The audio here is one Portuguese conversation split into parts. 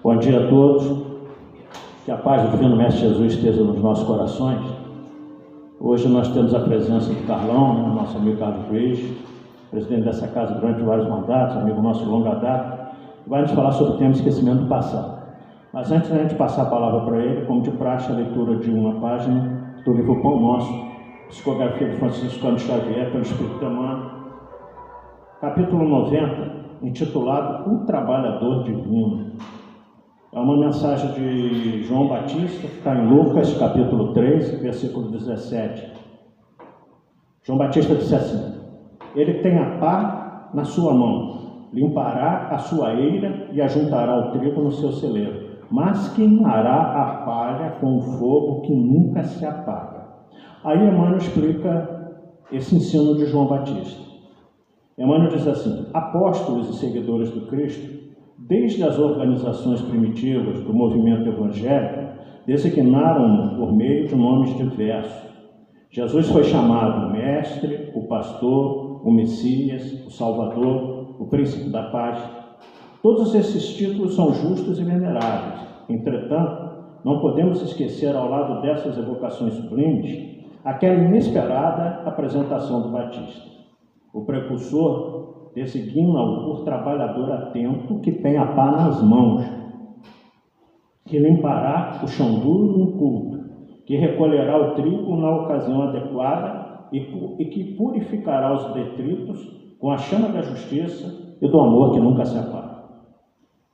Bom dia a todos, que a paz do Divino Mestre Jesus esteja nos nossos corações. Hoje nós temos a presença do Carlão, nosso amigo Carlos Luiz, presidente dessa casa durante vários mandatos, amigo nosso de longa data, que vai nos falar sobre o tema esquecimento do passado. Mas antes da gente passar a palavra para ele, como de praxe, a leitura de uma página do livro Pão Nosso, psicografia de Francisco Cândido Xavier, pelo Espírito Emmanuel, capítulo 90, intitulado O Trabalhador Divino. É uma mensagem de João Batista, que está em Lucas, capítulo 3, versículo 17. João Batista disse assim: Ele tem a pá na sua mão, limpará a sua eira e ajuntará o trigo no seu celeiro, mas queimará a palha com o fogo que nunca se apaga. Aí Emmanuel explica esse ensino de João Batista. Emmanuel diz assim: apóstolos e seguidores do Cristo, desde as organizações primitivas do movimento evangélico, designaram-no por meio de nomes diversos. Jesus foi chamado o Mestre, o Pastor, o Messias, o Salvador, o Príncipe da Paz. Todos esses títulos são justos e veneráveis. Entretanto, não podemos esquecer, ao lado dessas evocações sublimes, aquela inesperada apresentação do Batista. O precursor designa-o por trabalhador atento que tem a pá nas mãos, que limpará o chão duro no culto, que recolherá o trigo na ocasião adequada e que purificará os detritos com a chama da justiça e do amor que nunca se apaga.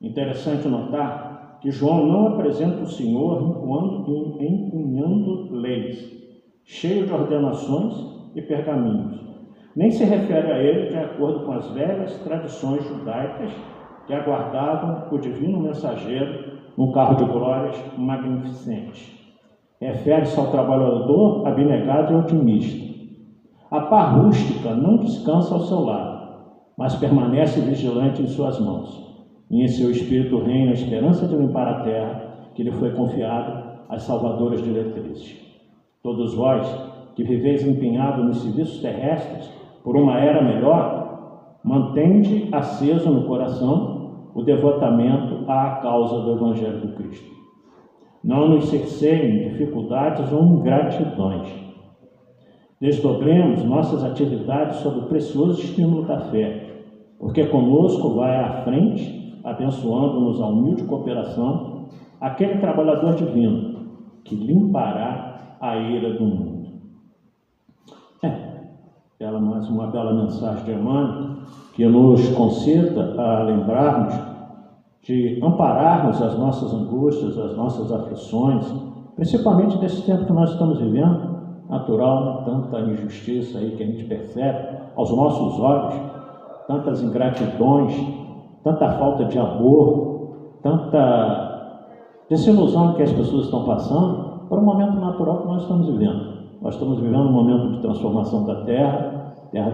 Interessante notar que João não apresenta o Senhor empunhando leis, cheio de ordenações e pergaminhos. Nem se refere a ele de acordo com as velhas tradições judaicas que aguardavam o divino mensageiro num carro de glórias magnificente. Refere-se ao trabalhador abnegado e otimista. A pá rústica não descansa ao seu lado, mas permanece vigilante em suas mãos, e em seu espírito reina a esperança de limpar a terra que lhe foi confiada às salvadoras diretrizes. Todos vós, que viveis empenhados nos serviços terrestres, por uma era melhor, mantende aceso no coração o devotamento à causa do Evangelho do Cristo. Não nos cerceiem dificuldades ou ingratidões. Desdobremos nossas atividades sob o precioso estímulo da fé, porque conosco vai à frente, abençoando-nos a humilde cooperação, aquele trabalhador divino que limpará a ira do mundo. Ela mais uma bela mensagem de Emmanuel que nos conceda a lembrarmos de ampararmos as nossas angústias, as nossas aflições, principalmente desse tempo que nós estamos vivendo, natural, tanta injustiça aí que a gente percebe aos nossos olhos, tantas ingratidões, tanta falta de amor, tanta desilusão que as pessoas estão passando, por um momento natural que nós estamos vivendo. Nós estamos vivendo um momento de transformação da Terra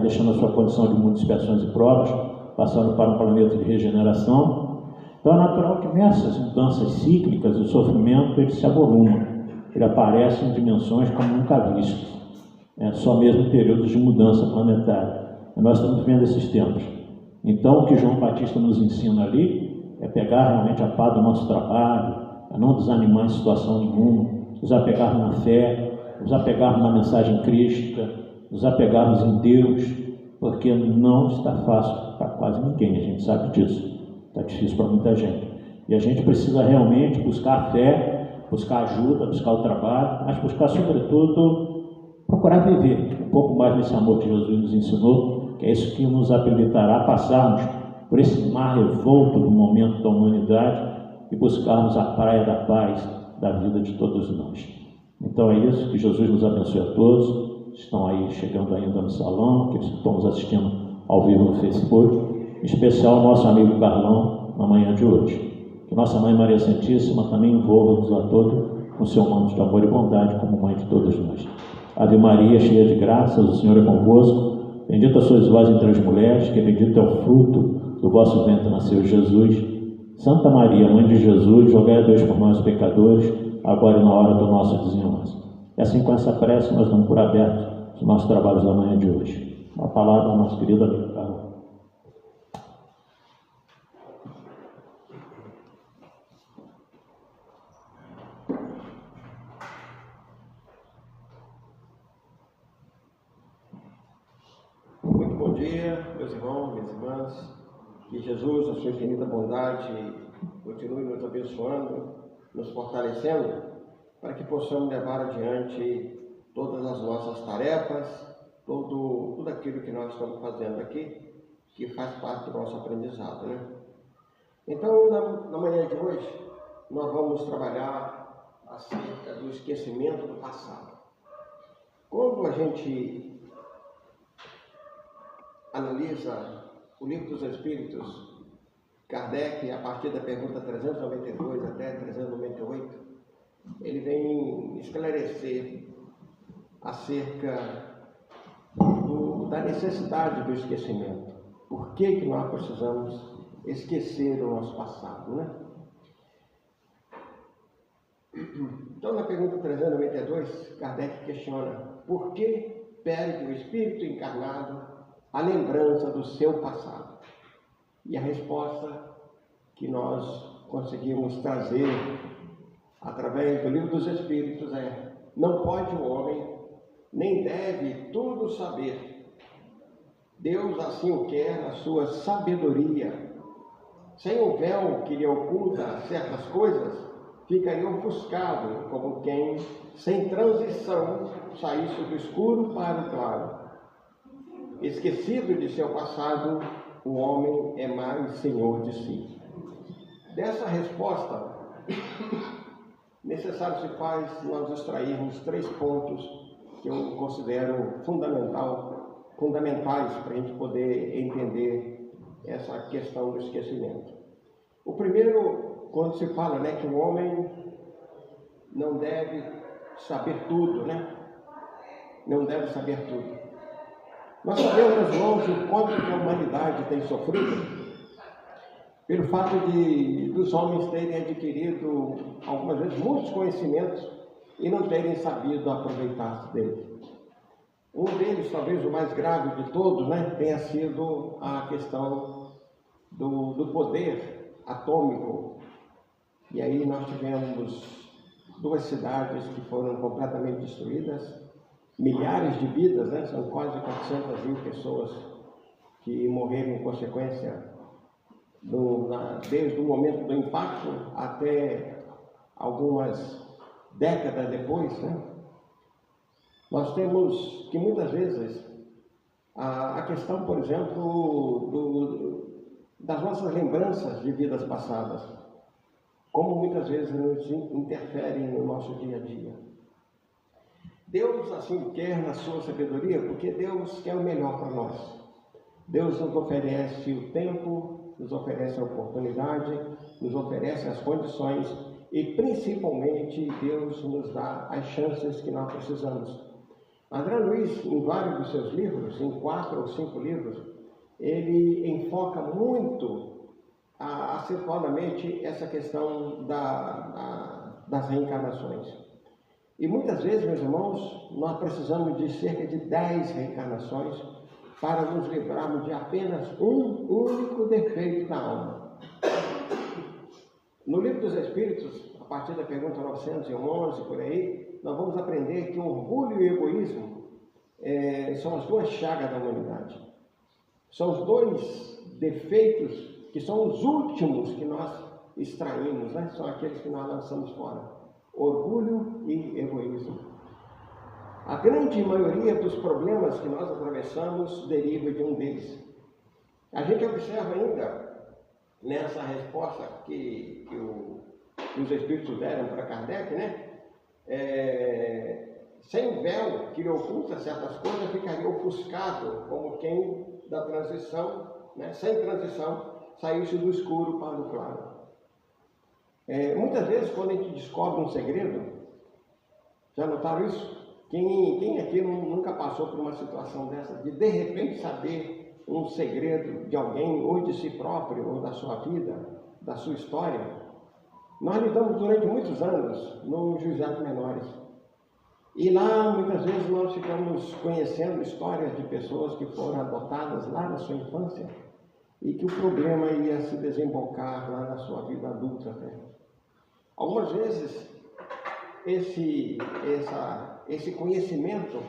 deixando a sua condição de mundo de expiações e provas, passando para um planeta de regeneração. Então é natural que nessas mudanças cíclicas o sofrimento ele se avoluma, ele aparece em dimensões como nunca vistas, só mesmo em períodos de mudança planetária. E nós estamos vivendo esses tempos. Então o que João Batista nos ensina ali é pegar realmente a pá do nosso trabalho, a não desanimar em situação nenhuma, nos apegarmos na fé, nos apegarmos na mensagem crística, nos apegarmos em Deus, porque não está fácil para quase ninguém, a gente sabe disso. Está difícil para muita gente. E a gente precisa realmente buscar a fé, buscar ajuda, buscar o trabalho, mas buscar, sobretudo, procurar viver um pouco mais nesse amor que Jesus nos ensinou, que é isso que nos habilitará a passarmos por esse mar revolto do momento da humanidade e buscarmos a praia da paz da vida de todos nós. Então é isso, que Jesus nos abençoe a todos, que estão aí chegando ainda no salão, que estamos assistindo ao vivo no Facebook, em especial o nosso amigo Carlão, na manhã de hoje. Que Nossa Mãe Maria Santíssima também envolva-nos a todos com seu manto de amor e bondade, como mãe de todos nós. Ave Maria, cheia de graças, o Senhor é convosco, bendita sois vós entre as mulheres, que bendito é o fruto do vosso ventre nasceu Jesus. Santa Maria, Mãe de Jesus, rogai a Deus por nós pecadores, agora e na hora do nosso desenlace. E assim, com essa prece, nós damos por aberto os nossos trabalhos da manhã de hoje. A palavra ao nosso querido amigo Carlos. dia, meus irmãos, minhas irmãs. Que Jesus, a sua infinita bondade, continue nos abençoando, nos fortalecendo, para que possamos levar adiante todas as nossas tarefas, tudo aquilo que nós estamos fazendo aqui, que faz parte do nosso aprendizado, né? Então, na manhã de hoje, nós vamos trabalhar acerca do esquecimento do passado. Quando a gente analisa o Livro dos Espíritos, Kardec, a partir da pergunta 392 até 398, ele vem esclarecer acerca da necessidade do esquecimento. Por que nós precisamos esquecer o nosso passado, né? Então, na pergunta 392, Kardec questiona: por que perde o espírito encarnado a lembrança do seu passado? E a resposta que nós conseguimos trazer através do Livro dos Espíritos é: não pode o homem, nem deve tudo saber. Deus assim o quer na sua sabedoria. Sem o véu que lhe oculta certas coisas, ficaria ofuscado, como quem, sem transição, saísse do escuro para o claro. Esquecido de seu passado, o homem é mais senhor de si. Dessa resposta, necessário se faz nós extrairmos 3 pontos que eu considero fundamentais para a gente poder entender essa questão do esquecimento. O primeiro, quando se fala, né, que o homem não deve saber tudo, né? Não deve saber tudo. Nós sabemos, meus irmãos, o quanto que a humanidade tem sofrido pelo fato dos homens terem adquirido, algumas vezes, muitos conhecimentos e não terem sabido aproveitar-se deles. Um deles, talvez o mais grave de todos, né, tenha sido a questão do poder atômico. E aí nós tivemos 2 cidades que foram completamente destruídas, milhares de vidas, né? São quase 400 mil pessoas que morreram em consequência desde o momento do impacto até algumas décadas depois, né? Nós temos que muitas vezes a questão, por exemplo, das nossas lembranças de vidas passadas, como muitas vezes nos interferem no nosso dia a dia. Deus assim quer na sua sabedoria, porque Deus quer o melhor para nós. Deus nos oferece o tempo, nos oferece a oportunidade, nos oferece as condições e, principalmente, Deus nos dá as chances que nós precisamos. André Luiz, em vários dos seus livros, em 4 ou 5 livros, ele enfoca muito acentuadamente essa questão das reencarnações. E muitas vezes, meus irmãos, nós precisamos de cerca de 10 reencarnações para nos livrarmos de apenas um único defeito da alma. No Livro dos Espíritos, a partir da pergunta 911, por aí, nós vamos aprender que o orgulho e o egoísmo são as 2 chagas da humanidade. São os 2 defeitos que são os últimos que nós extraímos, né? São aqueles que nós lançamos fora. Orgulho e egoísmo. A grande maioria dos problemas que nós atravessamos deriva de um deles. A gente observa ainda nessa resposta que os Espíritos deram para Kardec, né? Sem o véu que lhe oculta certas coisas, ficaria ofuscado, como quem da transição, né? Sem transição, saísse do escuro para o claro. Muitas vezes, quando a gente descobre um segredo, já notaram isso? Quem aqui nunca passou por uma situação dessa, de repente saber um segredo de alguém, ou de si próprio, ou da sua vida, da sua história? Nós lidamos durante muitos anos no juizado de menores. E lá, muitas vezes, nós ficamos conhecendo histórias de pessoas que foram adotadas lá na sua infância e que o problema ia se desembocar lá na sua vida adulta, né? Algumas vezes, esse conhecimento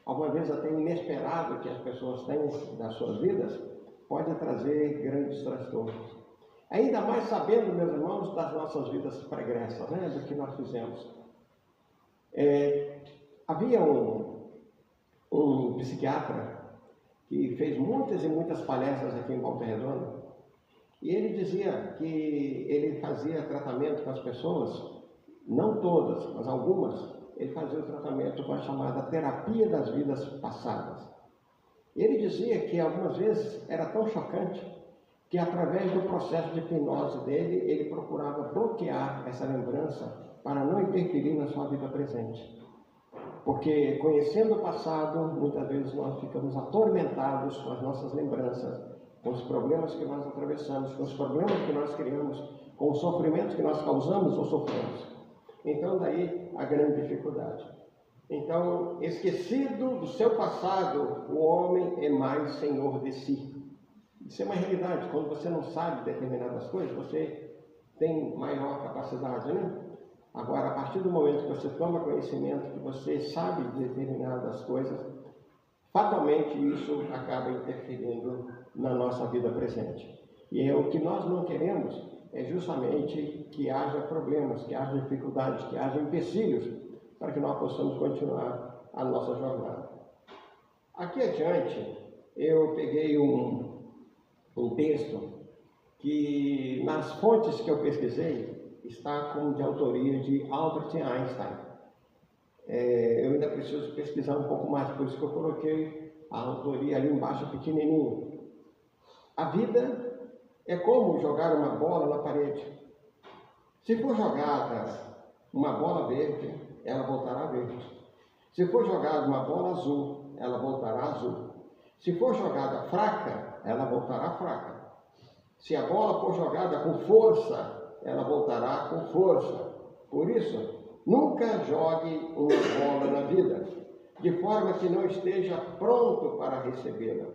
alguma vez até inesperado que as pessoas têm nas suas vidas, pode trazer grandes transtornos. Ainda mais sabendo, meus irmãos, das nossas vidas pregressas, né, do que nós fizemos. Havia um psiquiatra que fez muitas e muitas palestras aqui em Volta Redonda, e ele dizia que ele fazia tratamento com as pessoas, não todas, mas algumas, ele fazia o tratamento com a chamada terapia das vidas passadas. Ele dizia que algumas vezes era tão chocante que através do processo de hipnose dele, ele procurava bloquear essa lembrança para não interferir na sua vida presente. Porque conhecendo o passado, muitas vezes nós ficamos atormentados com as nossas lembranças, com os problemas que nós atravessamos, com os problemas que nós criamos, com os sofrimentos que nós causamos ou sofremos. Então daí a grande dificuldade. Então, esquecido do seu passado, o homem é mais senhor de si. Isso é uma realidade. Quando você não sabe determinadas coisas, você tem maior capacidade, né? Agora, a partir do momento que você toma conhecimento, que você sabe determinadas coisas, fatalmente isso acaba interferindo na nossa vida presente. E o que nós não queremos é justamente que haja problemas, que haja dificuldades, que haja empecilhos, para que nós possamos continuar a nossa jornada. Aqui adiante, eu peguei um texto que, nas fontes que eu pesquisei, está como de autoria de Albert Einstein. Eu ainda preciso pesquisar um pouco mais, por isso que eu coloquei a autoria ali embaixo, pequenininho. A vida é como jogar uma bola na parede. Se for jogada uma bola verde, ela voltará verde. Se for jogada uma bola azul, ela voltará azul. Se for jogada fraca, ela voltará fraca. Se a bola for jogada com força, ela voltará com força. Por isso, nunca jogue uma bola na vida, de forma que não esteja pronto para recebê-la.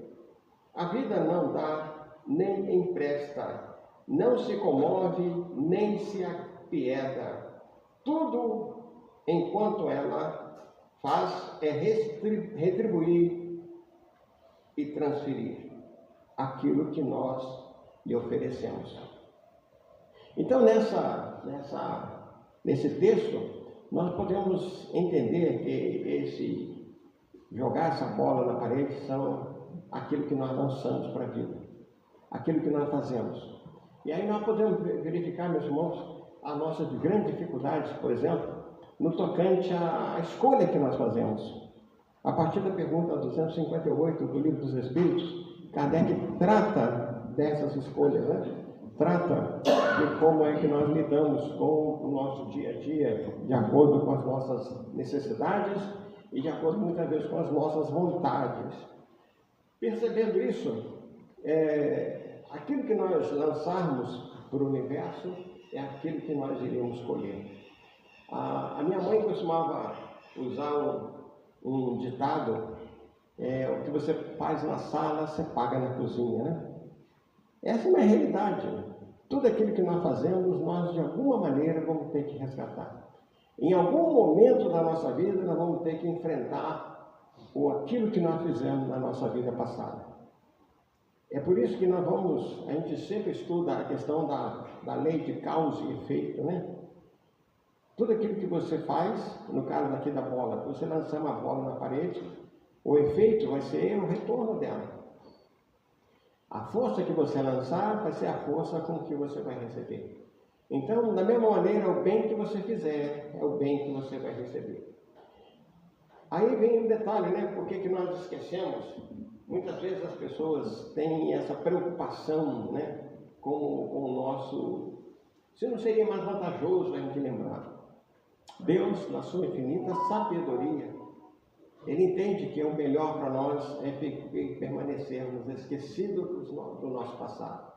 A vida não dá nem empresta, não se comove nem se apieda. Tudo enquanto ela faz é retribuir e transferir aquilo que nós lhe oferecemos. Então, nesse texto, nós podemos entender que esse jogar essa bola na parede são aquilo que nós lançamos para a vida, aquilo que nós fazemos. E aí nós podemos verificar, meus irmãos, as nossas grandes dificuldades, por exemplo, no tocante à escolha que nós fazemos. A partir da pergunta 258 do Livro dos Espíritos, Kardec trata dessas escolhas, né? Trata de como é que nós lidamos com o nosso dia a dia, de acordo com as nossas necessidades e de acordo muitas vezes com as nossas vontades. Percebendo isso, aquilo que nós lançarmos para o universo é aquilo que nós iremos colher. A minha mãe costumava usar um ditado, o que você faz na sala, você paga na cozinha, né? Essa é uma realidade. Tudo aquilo que nós fazemos, nós de alguma maneira vamos ter que resgatar. Em algum momento da nossa vida, nós vamos ter que enfrentar aquilo que nós fizemos na nossa vida passada. É por isso que a gente sempre estuda a questão da lei de causa e efeito, né? Tudo aquilo que você faz, no caso aqui da bola, você lançar uma bola na parede, o efeito vai ser o retorno dela. A força que você lançar vai ser a força com que você vai receber. Então, da mesma maneira, o bem que você fizer é o bem que você vai receber. Aí vem um detalhe, né? Por que nós esquecemos? Muitas vezes as pessoas têm essa preocupação, né? Com o nosso... Se não seria mais vantajoso a gente lembrar. Deus, na sua infinita sabedoria, Ele entende que o melhor para nós é permanecermos esquecidos do nosso passado.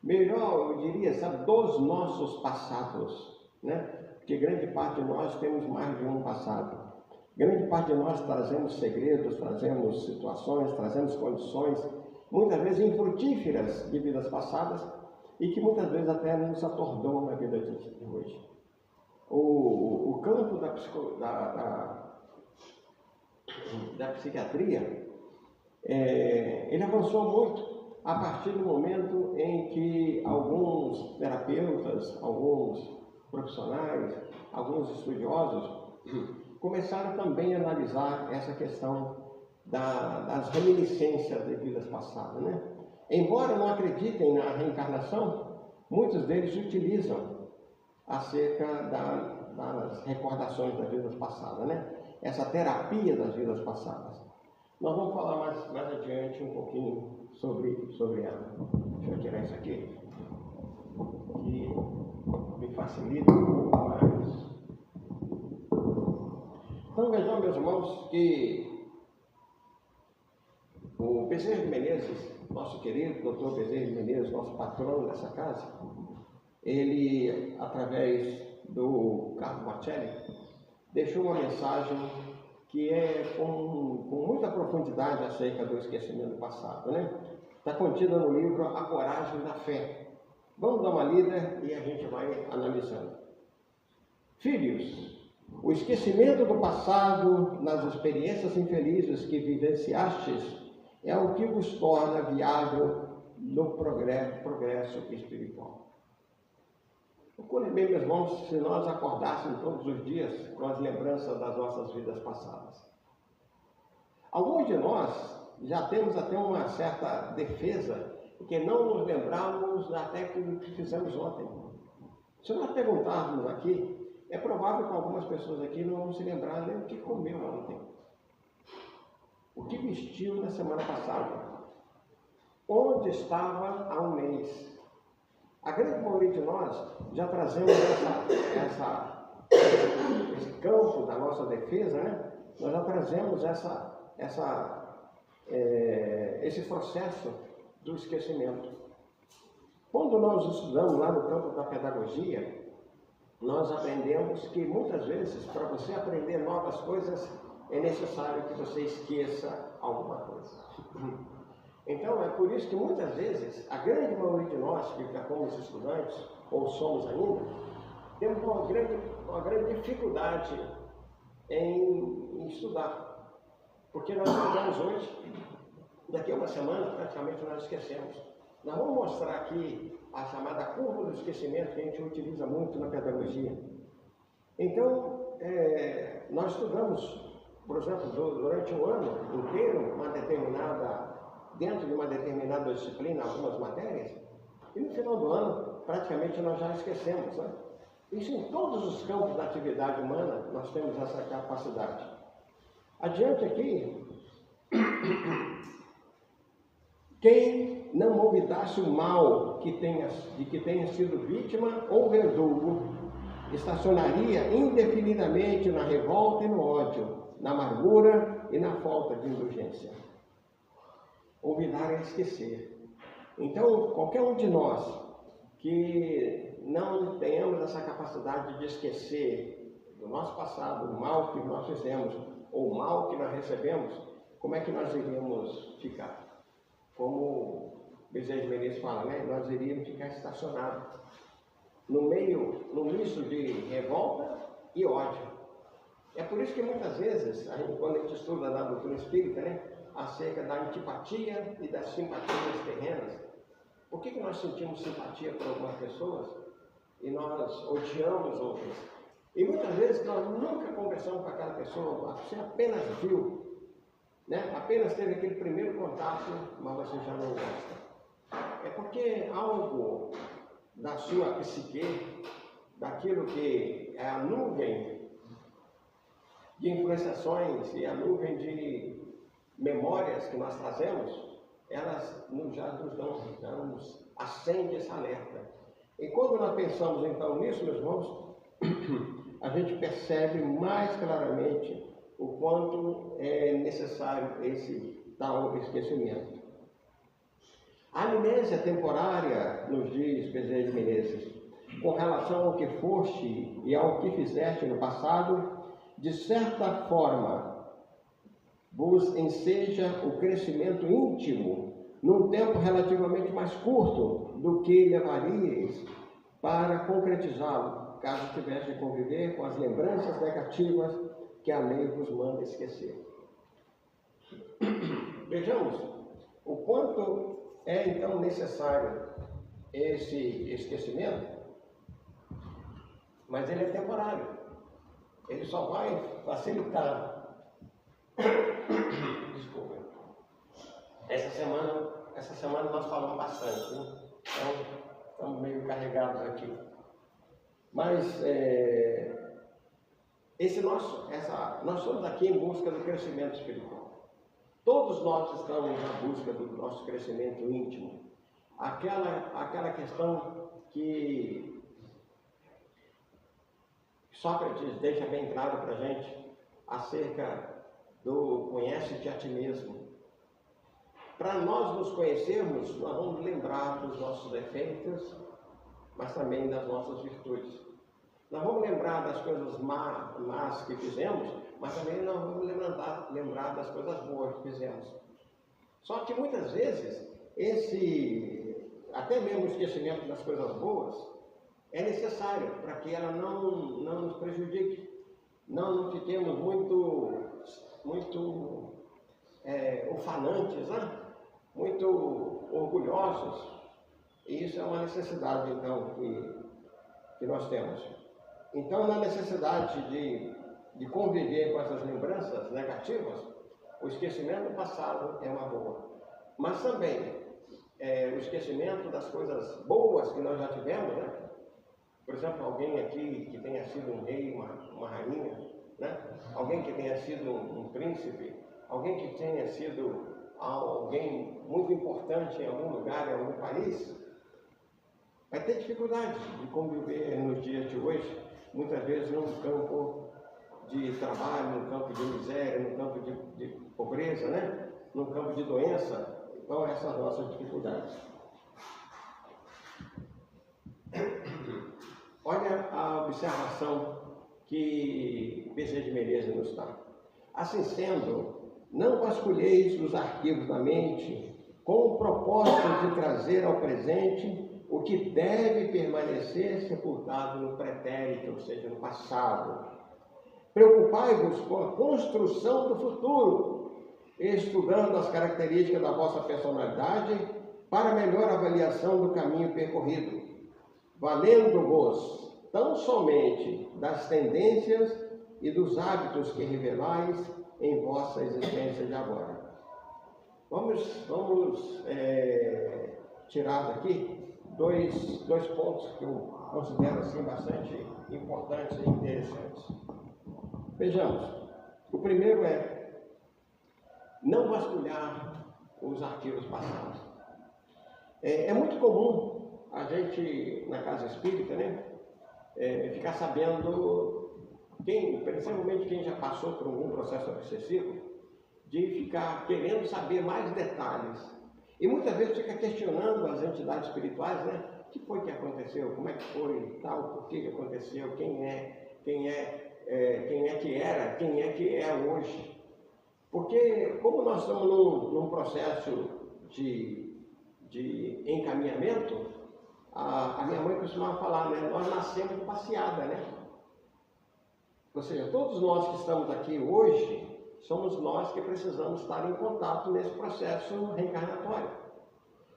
Melhor, eu diria, sabe, dos nossos passados, né? Porque grande parte de nós temos mais de um passado. Grande parte de nós trazemos segredos, trazemos situações, trazemos condições, muitas vezes infrutíferas de vidas passadas e que muitas vezes até nos atordoam na vida de hoje. O campo da psiquiatria, ele avançou muito a partir do momento em que alguns terapeutas, alguns profissionais, alguns estudiosos começaram também a analisar essa questão das reminiscências de vidas passadas, né? Embora não acreditem na reencarnação, muitos deles utilizam acerca das recordações das vidas passadas, né? Essa terapia das vidas passadas. Nós vamos falar mais adiante um pouquinho sobre ela. Deixa eu tirar isso aqui, que me facilita um pouco mais. Então vejam, meus irmãos, que o Bezerra de Menezes, nosso querido doutor Bezerra de Menezes, nosso patrono dessa casa, ele, através do Carlo Marcelli, deixou uma mensagem que é com muita profundidade acerca do esquecimento do passado, né? Está contida no livro A Coragem da Fé. Vamos dar uma lida e a gente vai analisando. Filhos, o esquecimento do passado nas experiências infelizes que vivenciastes é o que vos torna viável no progresso espiritual. Procure bem, meus irmãos, se nós acordássemos todos os dias com as lembranças das nossas vidas passadas. Alguns de nós já temos até uma certa defesa, porque não nos lembramos até que fizemos ontem. Se nós perguntarmos aqui, é provável que algumas pessoas aqui não vão se lembrar nem o que comeu ontem, o que vestiu na semana passada, onde estava há um mês. A grande maioria de nós já trazemos esse campo da nossa defesa, né? Nós já trazemos esse processo do esquecimento. Quando nós estudamos lá no campo da pedagogia, nós aprendemos que muitas vezes, para você aprender novas coisas, é necessário que você esqueça alguma coisa. Então, é por isso que muitas vezes, a grande maioria de nós que já fomos estudantes, ou somos ainda, temos uma grande dificuldade em estudar. Porque nós estudamos hoje, daqui a uma semana, praticamente nós esquecemos. Nós vamos mostrar aqui a chamada curva do esquecimento, que a gente utiliza muito na pedagogia. Então, nós estudamos, por exemplo, durante um ano inteiro, dentro de uma determinada disciplina, algumas matérias, e no final do ano, praticamente nós já esquecemos, né? Isso em todos os campos da atividade humana, nós temos essa capacidade. Adiante aqui, quem não olvidasse o mal de que tenha sido vítima ou verdugo, estacionaria indefinidamente na revolta e no ódio, na amargura e na falta de indulgência. Olvidar é esquecer. Então, qualquer um de nós que não tenhamos essa capacidade de esquecer do nosso passado, o mal que nós fizemos, ou o mal que nós recebemos, como é que nós iríamos ficar? Como Bezerra de Menezes fala, né? Nós iríamos ficar estacionados no misto de revolta e ódio. É por isso que muitas vezes, quando a gente estuda na doutrina espírita, né, acerca da antipatia e das simpatias terrenas, por que nós sentimos simpatia por algumas pessoas e nós odiamos outras? E muitas vezes nós nunca conversamos com aquela pessoa, você apenas viu, né? Apenas teve aquele primeiro contato, mas você já não gosta. É porque algo da sua psique, daquilo que é a nuvem de influenciações e a nuvem de memórias que nós trazemos, elas já nos acende esse alerta. E quando nós pensamos então nisso, meus irmãos, a gente percebe mais claramente o quanto é necessário esse tal esquecimento. A amnésia temporária, nos diz Bezerra de Menezes, com relação ao que foste e ao que fizeste no passado, de certa forma, vos enseja o crescimento íntimo num tempo relativamente mais curto do que levaríeis para concretizá-lo, caso tivesse de conviver com as lembranças negativas que a lei vos manda esquecer. Vejamos o quanto é então necessário esse esquecimento, mas ele é temporário. Ele só vai facilitar. Desculpa. Essa semana nós falamos bastante, né? Então, estamos meio carregados aqui. Mas nós estamos aqui em busca do crescimento espiritual. Todos nós estamos na busca do nosso crescimento íntimo. Aquela questão que Sócrates deixa bem claro para a gente acerca do conhece-te a ti mesmo. Para nós nos conhecermos, nós vamos lembrar dos nossos defeitos, mas também das nossas virtudes. Nós vamos lembrar das coisas más que fizemos, mas também nós vamos lembrar das coisas boas que fizemos. Só que muitas vezes, até mesmo o esquecimento das coisas boas, é necessário para que ela não nos prejudique. Não fiquemos muito ufanantes, né? Muito orgulhosos. E isso é uma necessidade, então, que nós temos. Então, na necessidade de conviver com essas lembranças negativas, o esquecimento do passado é uma boa. Mas também, o esquecimento das coisas boas que nós já tivemos, né? Por exemplo, alguém aqui que tenha sido um rei, uma rainha, né? Alguém que tenha sido um príncipe, alguém que tenha sido alguém muito importante em algum lugar, em algum país, vai ter dificuldade de conviver nos dias de hoje, muitas vezes num campo de trabalho, num campo de miséria, num campo de pobreza, né? Num campo de doença. Então, essas são as nossas dificuldades. Olha a observação que Bezerra de Menezes nos dá. Assim sendo, não vasculheis os arquivos da mente com o propósito de trazer ao presente o que deve permanecer sepultado no pretérito, ou seja, no passado. Preocupai-vos com a construção do futuro, estudando as características da vossa personalidade para melhor avaliação do caminho percorrido, valendo-vos tão somente das tendências e dos hábitos que revelais em vossa existência de agora. Vamos tirar daqui dois pontos que eu considero assim bastante importantes e interessantes. Vejamos, o primeiro é não vasculhar os arquivos passados. É muito comum a gente, na casa espírita, né, ficar sabendo, principalmente quem já passou por algum processo obsessivo, de ficar querendo saber mais detalhes. E muitas vezes fica questionando as entidades espirituais, né? O que foi que aconteceu? Como é que foi? Tal, por que aconteceu? Quem é que era? Quem é que é hoje? Porque, como nós estamos num processo de encaminhamento, a minha mãe costumava falar, né? Nós nascemos de passeada, né? Ou seja, todos nós que estamos aqui hoje, somos nós que precisamos estar em contato nesse processo reencarnatório.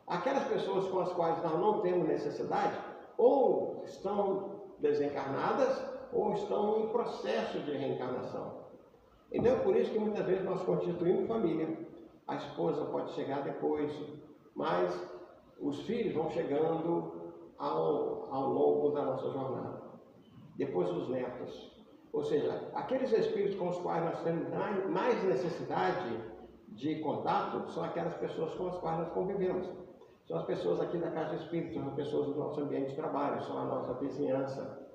Aquelas pessoas com as quais nós não temos necessidade, ou estão desencarnadas, ou estão em processo de reencarnação. Então é por isso que muitas vezes nós constituímos família. A esposa pode chegar depois, mas os filhos vão chegando ao longo da nossa jornada. Depois os netos. Ou seja, aqueles espíritos com os quais nós temos mais necessidade de contato são aquelas pessoas com as quais nós convivemos. São as pessoas aqui da Casa Espírita, são as pessoas do nosso ambiente de trabalho, são a nossa vizinhança.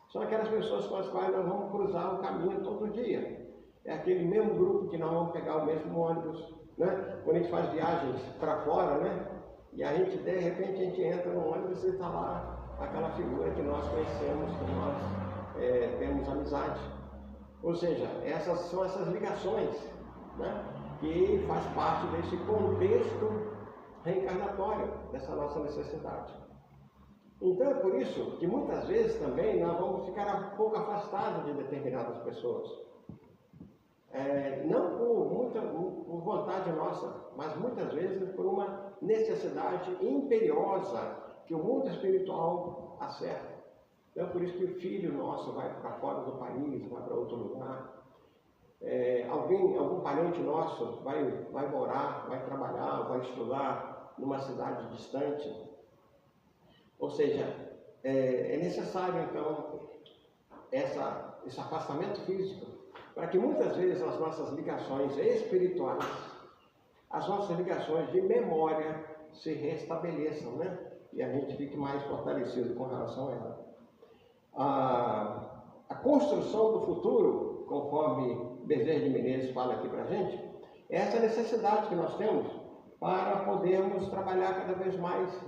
São aquelas pessoas com as quais nós vamos cruzar o caminho todo dia. É aquele mesmo grupo que nós vamos pegar o mesmo ônibus, né? Quando a gente faz viagens para fora, né? E a gente, de repente, a gente entra no ônibus e está lá aquela figura que nós conhecemos, que nós temos amizade. Ou seja, essas são essas ligações, né, que faz parte desse contexto reencarnatório, dessa nossa necessidade. Então é por isso que muitas vezes também nós vamos ficar um pouco afastados de determinadas pessoas. não por vontade nossa, mas muitas vezes por uma necessidade imperiosa que o mundo espiritual acerta. Então, por isso que o filho nosso vai para fora do país, vai para outro lugar. Algum parente nosso vai morar, vai trabalhar, vai estudar numa cidade distante. Ou seja, é necessário, então, esse afastamento físico, para que muitas vezes as nossas ligações espirituais, as nossas ligações de memória se restabeleçam, né? E a gente fique mais fortalecido com relação a ela. A construção do futuro, conforme Bezerra de Menezes fala aqui para a gente, é essa necessidade que nós temos para podermos trabalhar cada vez mais,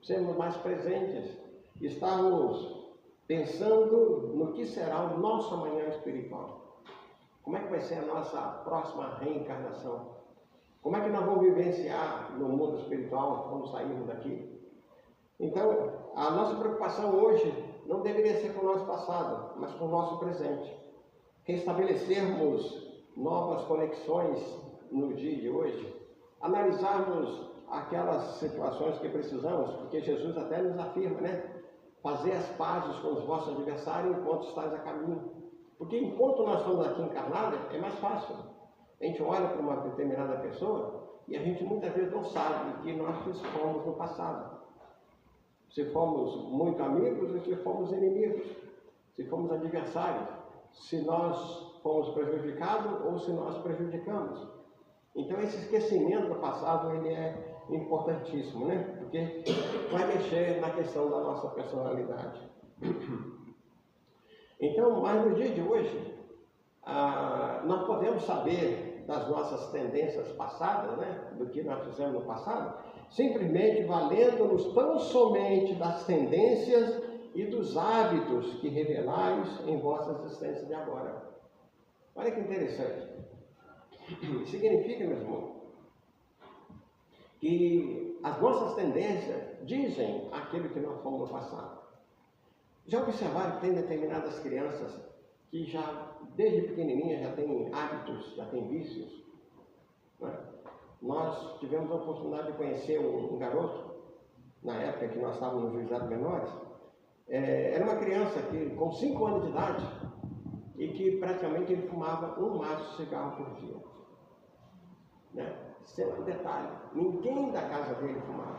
sermos mais presentes, estarmos pensando no que será o nosso amanhã espiritual. Como é que vai ser a nossa próxima reencarnação? Como é que nós vamos vivenciar no mundo espiritual quando sairmos daqui? Então, a nossa preocupação hoje não deveria ser com o nosso passado, mas com o nosso presente. Restabelecermos novas conexões no dia de hoje, analisarmos aquelas situações que precisamos, porque Jesus até nos afirma, né? Fazer as pazes com os vossos adversários enquanto estáis a caminho. Porque enquanto nós estamos aqui encarnados, é mais fácil. A gente olha para uma determinada pessoa e a gente muitas vezes não sabe o que nós fomos no passado. Se fomos muito amigos ou se fomos inimigos, se fomos adversários, se nós fomos prejudicados ou se nós prejudicamos. Então esse esquecimento do passado ele é importantíssimo, né? Porque vai mexer na questão da nossa personalidade. Então, mas no dia de hoje, nós podemos saber das nossas tendências passadas, né? Do que nós fizemos no passado, simplesmente valendo-nos tão somente das tendências e dos hábitos que revelais em vossa existência de agora. Olha que interessante. Significa, meu irmão, que as nossas tendências dizem aquilo que nós fomos no passado. Já observaram que tem determinadas crianças que já, desde pequenininha, já têm hábitos, já têm vícios, né? Nós tivemos a oportunidade de conhecer um garoto, na época que nós estávamos no juizado menores. Era uma criança que, com 5 anos de idade, e que praticamente ele fumava um maço de cigarro por dia. Né? Isso é um detalhe. Ninguém da casa dele fumava.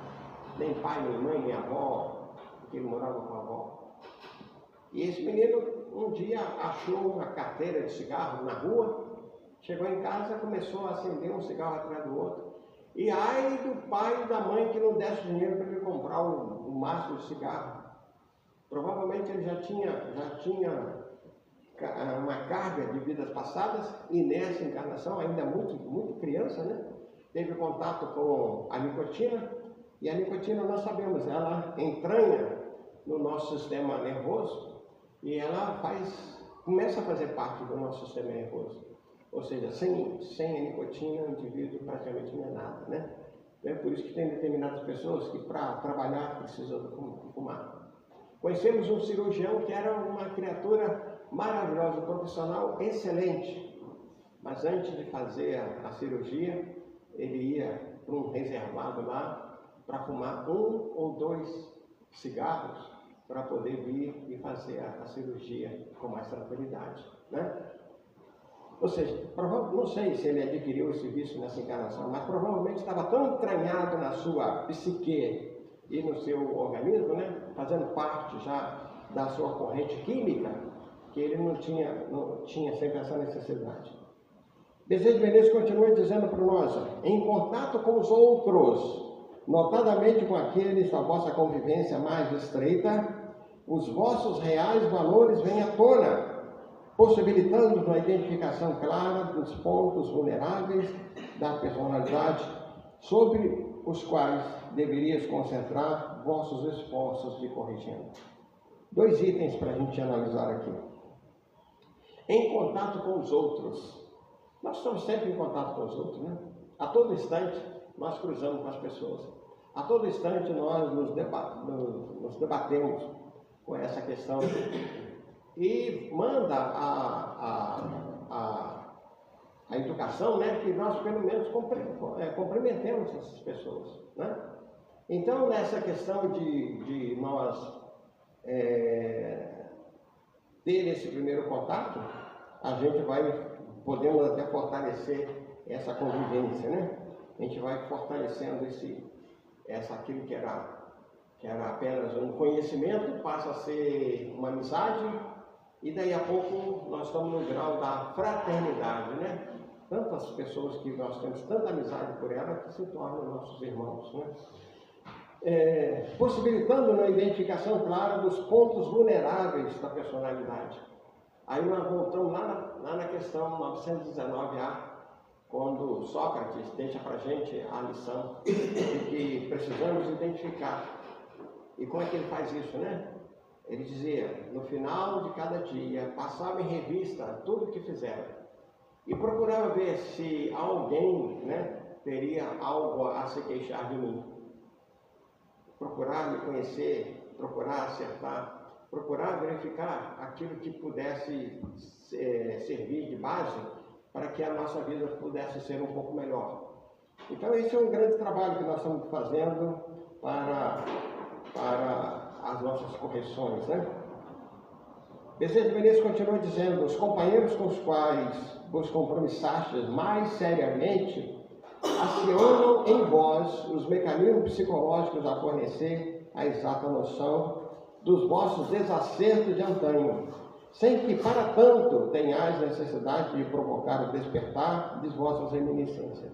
Nem pai, nem mãe, nem avó, porque ele morava com a avó. E esse menino, um dia, achou uma carteira de cigarro na rua, chegou em casa, começou a acender um cigarro atrás do outro. E ai do pai e da mãe que não desse dinheiro para ele comprar um maço de cigarro. Provavelmente ele já tinha uma carga de vidas passadas, e nessa encarnação, ainda muito criança, né? Teve contato com a nicotina, e a nicotina, nós sabemos, ela entranha no nosso sistema nervoso, e ela começa a fazer parte do nosso sistema nervoso. Ou seja, sem a nicotina, o indivíduo praticamente não é nada, né? É por isso que tem determinadas pessoas que, para trabalhar, precisam fumar. Conhecemos um cirurgião que era uma criatura maravilhosa, um profissional excelente. Mas antes de fazer a cirurgia, ele ia para um reservado lá para fumar 1 ou 2 cigarros para poder vir e fazer a cirurgia com mais tranquilidade, né? Ou seja, não sei se ele adquiriu esse vício nessa encarnação, mas provavelmente estava tão entranhado na sua psique e no seu organismo, né, fazendo parte já da sua corrente química, que ele não tinha sempre essa necessidade. Bezerra de Menezes continua dizendo para nós: em contato com os outros, notadamente com aqueles da vossa convivência mais estreita, os vossos reais valores vêm à tona, possibilitando uma identificação clara dos pontos vulneráveis da personalidade sobre os quais deverias concentrar vossos esforços de corrigimento. 2 itens para a gente analisar aqui. Em contato com os outros. Nós estamos sempre em contato com os outros, né? A todo instante nós cruzamos com as pessoas. A todo instante nós nos debatemos com essa questão. E manda a educação, né, que nós pelo menos cumprimentemos essas pessoas, né? Então, nessa questão de nós ter esse primeiro contato, a gente podemos até fortalecer essa convivência, né? A gente vai fortalecendo aquilo que era apenas um conhecimento, passa a ser uma amizade, e daí a pouco nós estamos no grau da fraternidade, né? Tantas pessoas que nós temos tanta amizade por ela que se tornam nossos irmãos, né? Possibilitando uma identificação clara dos pontos vulneráveis da personalidade. Aí nós voltamos lá na questão 919A, quando Sócrates deixa para a gente a lição de que precisamos identificar. E como é que ele faz isso, né? Ele dizia, no final de cada dia, passava em revista tudo o que fizeram e procurava ver se alguém, né, teria algo a se queixar de mim. Procurar me conhecer, procurar acertar, procurar verificar aquilo que pudesse servir de base para que a nossa vida pudesse ser um pouco melhor. Então esse é um grande trabalho que nós estamos fazendo para as nossas correções, né? Bezerra de Menezes continua dizendo, os companheiros com os quais vos compromissastes mais seriamente acionam em vós os mecanismos psicológicos a fornecer a exata noção dos vossos desacertos de antanho, sem que para tanto tenhais necessidade de provocar o despertar de vossas reminiscências.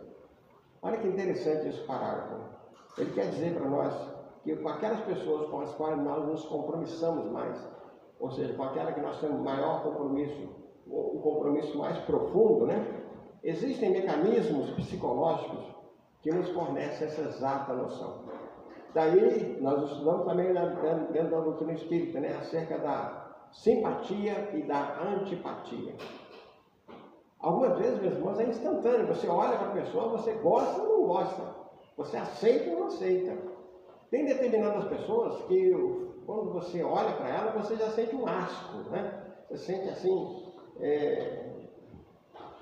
Olha que interessante esse parágrafo. Ele quer dizer para nós que com aquelas pessoas com as quais nós nos compromissamos mais, ou seja, com aquela que nós temos maior compromisso, um compromisso mais profundo, né? Existem mecanismos psicológicos que nos fornecem essa exata noção. Daí, nós estudamos também dentro da doutrina espírita, né, acerca da simpatia e da antipatia. Algumas vezes, meus irmãos, é instantâneo. Você olha para a pessoa, você gosta ou não gosta. Você aceita ou não aceita. Tem determinadas pessoas que, quando você olha para ela, você já sente um asco, né? Você sente assim...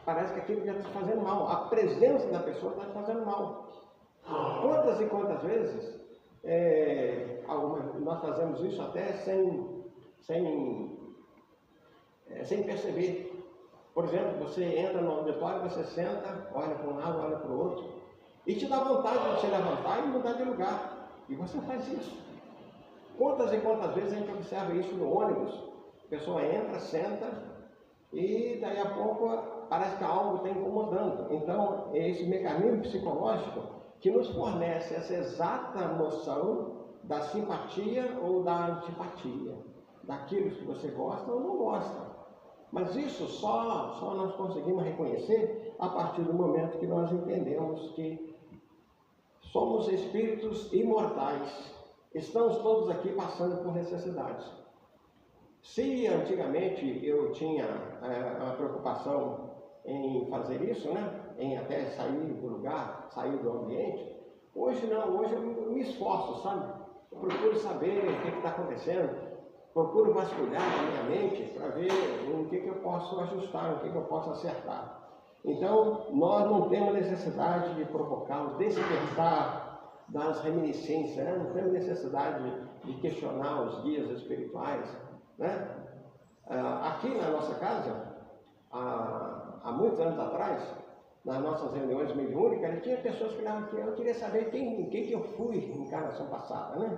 parece que aquilo já está te fazendo mal. A presença da pessoa está te fazendo mal. Quantas e quantas vezes nós fazemos isso até sem perceber. Por exemplo, você entra no auditório, você senta, olha para um lado, olha para o outro, e te dá vontade de se levantar e mudar de lugar. E você faz isso. Quantas e quantas vezes a gente observa isso no ônibus? A pessoa entra, senta, e daí a pouco parece que algo está incomodando. Então, é esse mecanismo psicológico que nos fornece essa exata noção da simpatia ou da antipatia, daquilo que você gosta ou não gosta. Mas isso só nós conseguimos reconhecer a partir do momento que nós entendemos que somos espíritos imortais. Estamos todos aqui passando por necessidades. Se antigamente eu tinha uma preocupação em fazer isso, né? Em até sair do lugar, sair do ambiente, hoje não, hoje eu me esforço, sabe? Eu procuro saber o que está acontecendo, procuro vasculhar a minha mente para ver o que eu posso ajustar, o que eu posso acertar. Então, nós não temos necessidade de provocar o despertar das reminiscências, né? Não temos necessidade de questionar os guias espirituais, né? Aqui na nossa casa, há muitos anos atrás, nas nossas reuniões mediúnicas, tinha pessoas que falavam que eu queria saber quem que eu fui em encarnação passada, né?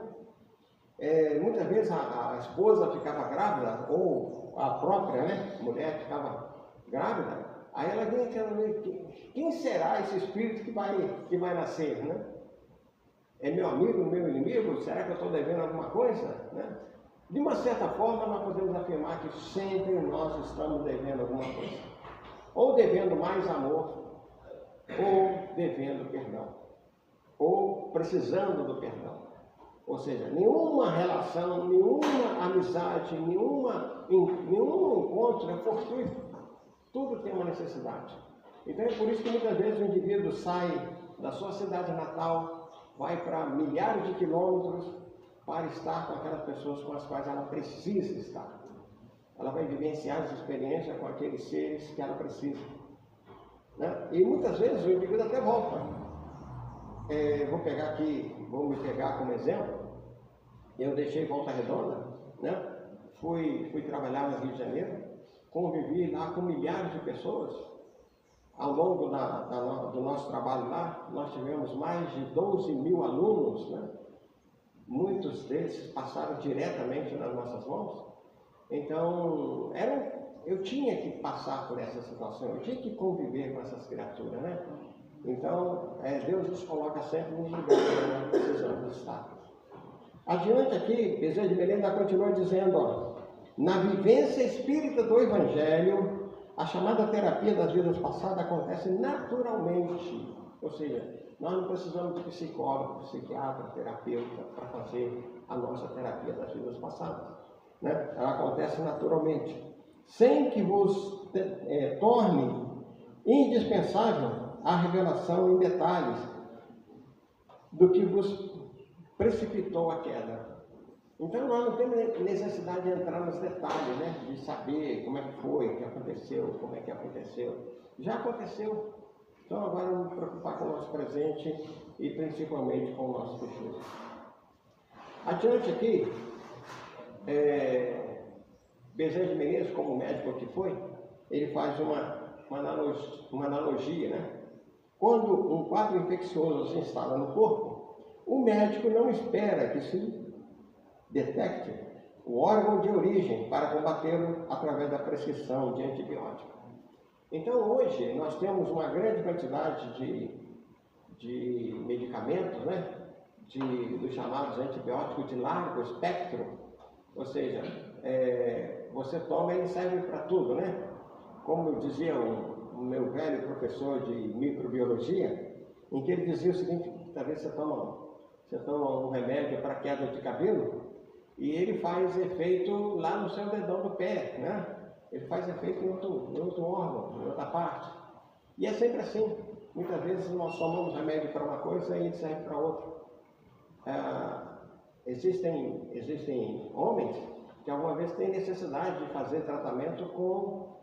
Muitas vezes a esposa ficava grávida, ou a própria, né, mulher ficava grávida, aí ela vinha querendo ver quem será esse espírito que vai nascer, né? É meu amigo, meu inimigo? Será que eu estou devendo alguma coisa? Né? De uma certa forma, nós podemos afirmar que sempre nós estamos devendo alguma coisa. Ou devendo mais amor, ou devendo perdão, ou precisando do perdão. Ou seja, nenhuma relação, nenhuma amizade, nenhum encontro é fortuito. Tudo tem uma necessidade. Então é por isso que muitas vezes o indivíduo sai da sua cidade natal, vai para milhares de quilômetros para estar com aquelas pessoas com as quais ela precisa estar. Ela vai vivenciar as experiências com aqueles seres que ela precisa. né? E muitas vezes o indivíduo até volta. Vou me pegar como exemplo. Eu deixei Volta Redonda, né? Fui trabalhar no Rio de Janeiro, convivi lá com milhares de pessoas. Ao longo do nosso trabalho lá, nós tivemos mais de 12 mil alunos, né? Muitos deles passaram diretamente nas nossas mãos. Então, eu tinha que passar por essa situação, eu tinha que conviver com essas criaturas, né? Então, Deus nos coloca sempre nos lugares que nós precisamos estar. Adiante aqui, Bezerra de Menezes continua dizendo, ó, na vivência espírita do Evangelho, a chamada terapia das vidas passadas acontece naturalmente. Ou seja, nós não precisamos de psicólogo, psiquiatra, terapeuta para fazer a nossa terapia das vidas passadas, né? Ela acontece naturalmente, sem que vos torne indispensável a revelação em detalhes do que vos precipitou a queda. Então nós não temos necessidade de entrar nos detalhes, né? De saber como é que foi, o que aconteceu, como é que aconteceu. Já aconteceu. Então agora vamos nos preocupar com o nosso presente e principalmente com o nosso futuro. Adiante aqui, Bezerra de Menezes, como médico que foi, ele faz uma analogia, né? Quando um quadro infeccioso se instala no corpo, o médico não espera que se detecte o órgão de origem para combatê-lo através da prescrição de antibiótico. Então, hoje, nós temos uma grande quantidade de medicamentos, né? Dos chamados antibióticos de largo espectro, ou seja, você toma e ele serve para tudo, né? Como dizia o meu velho professor de microbiologia, em que ele dizia o seguinte: talvez você toma um remédio para queda de cabelo e ele faz efeito lá no seu dedão do pé, né? Ele faz efeito em outro órgão, em outra parte. E é sempre assim. Muitas vezes nós tomamos remédio para uma coisa e ele serve para outra. Existem homens que alguma vez têm necessidade de fazer tratamento com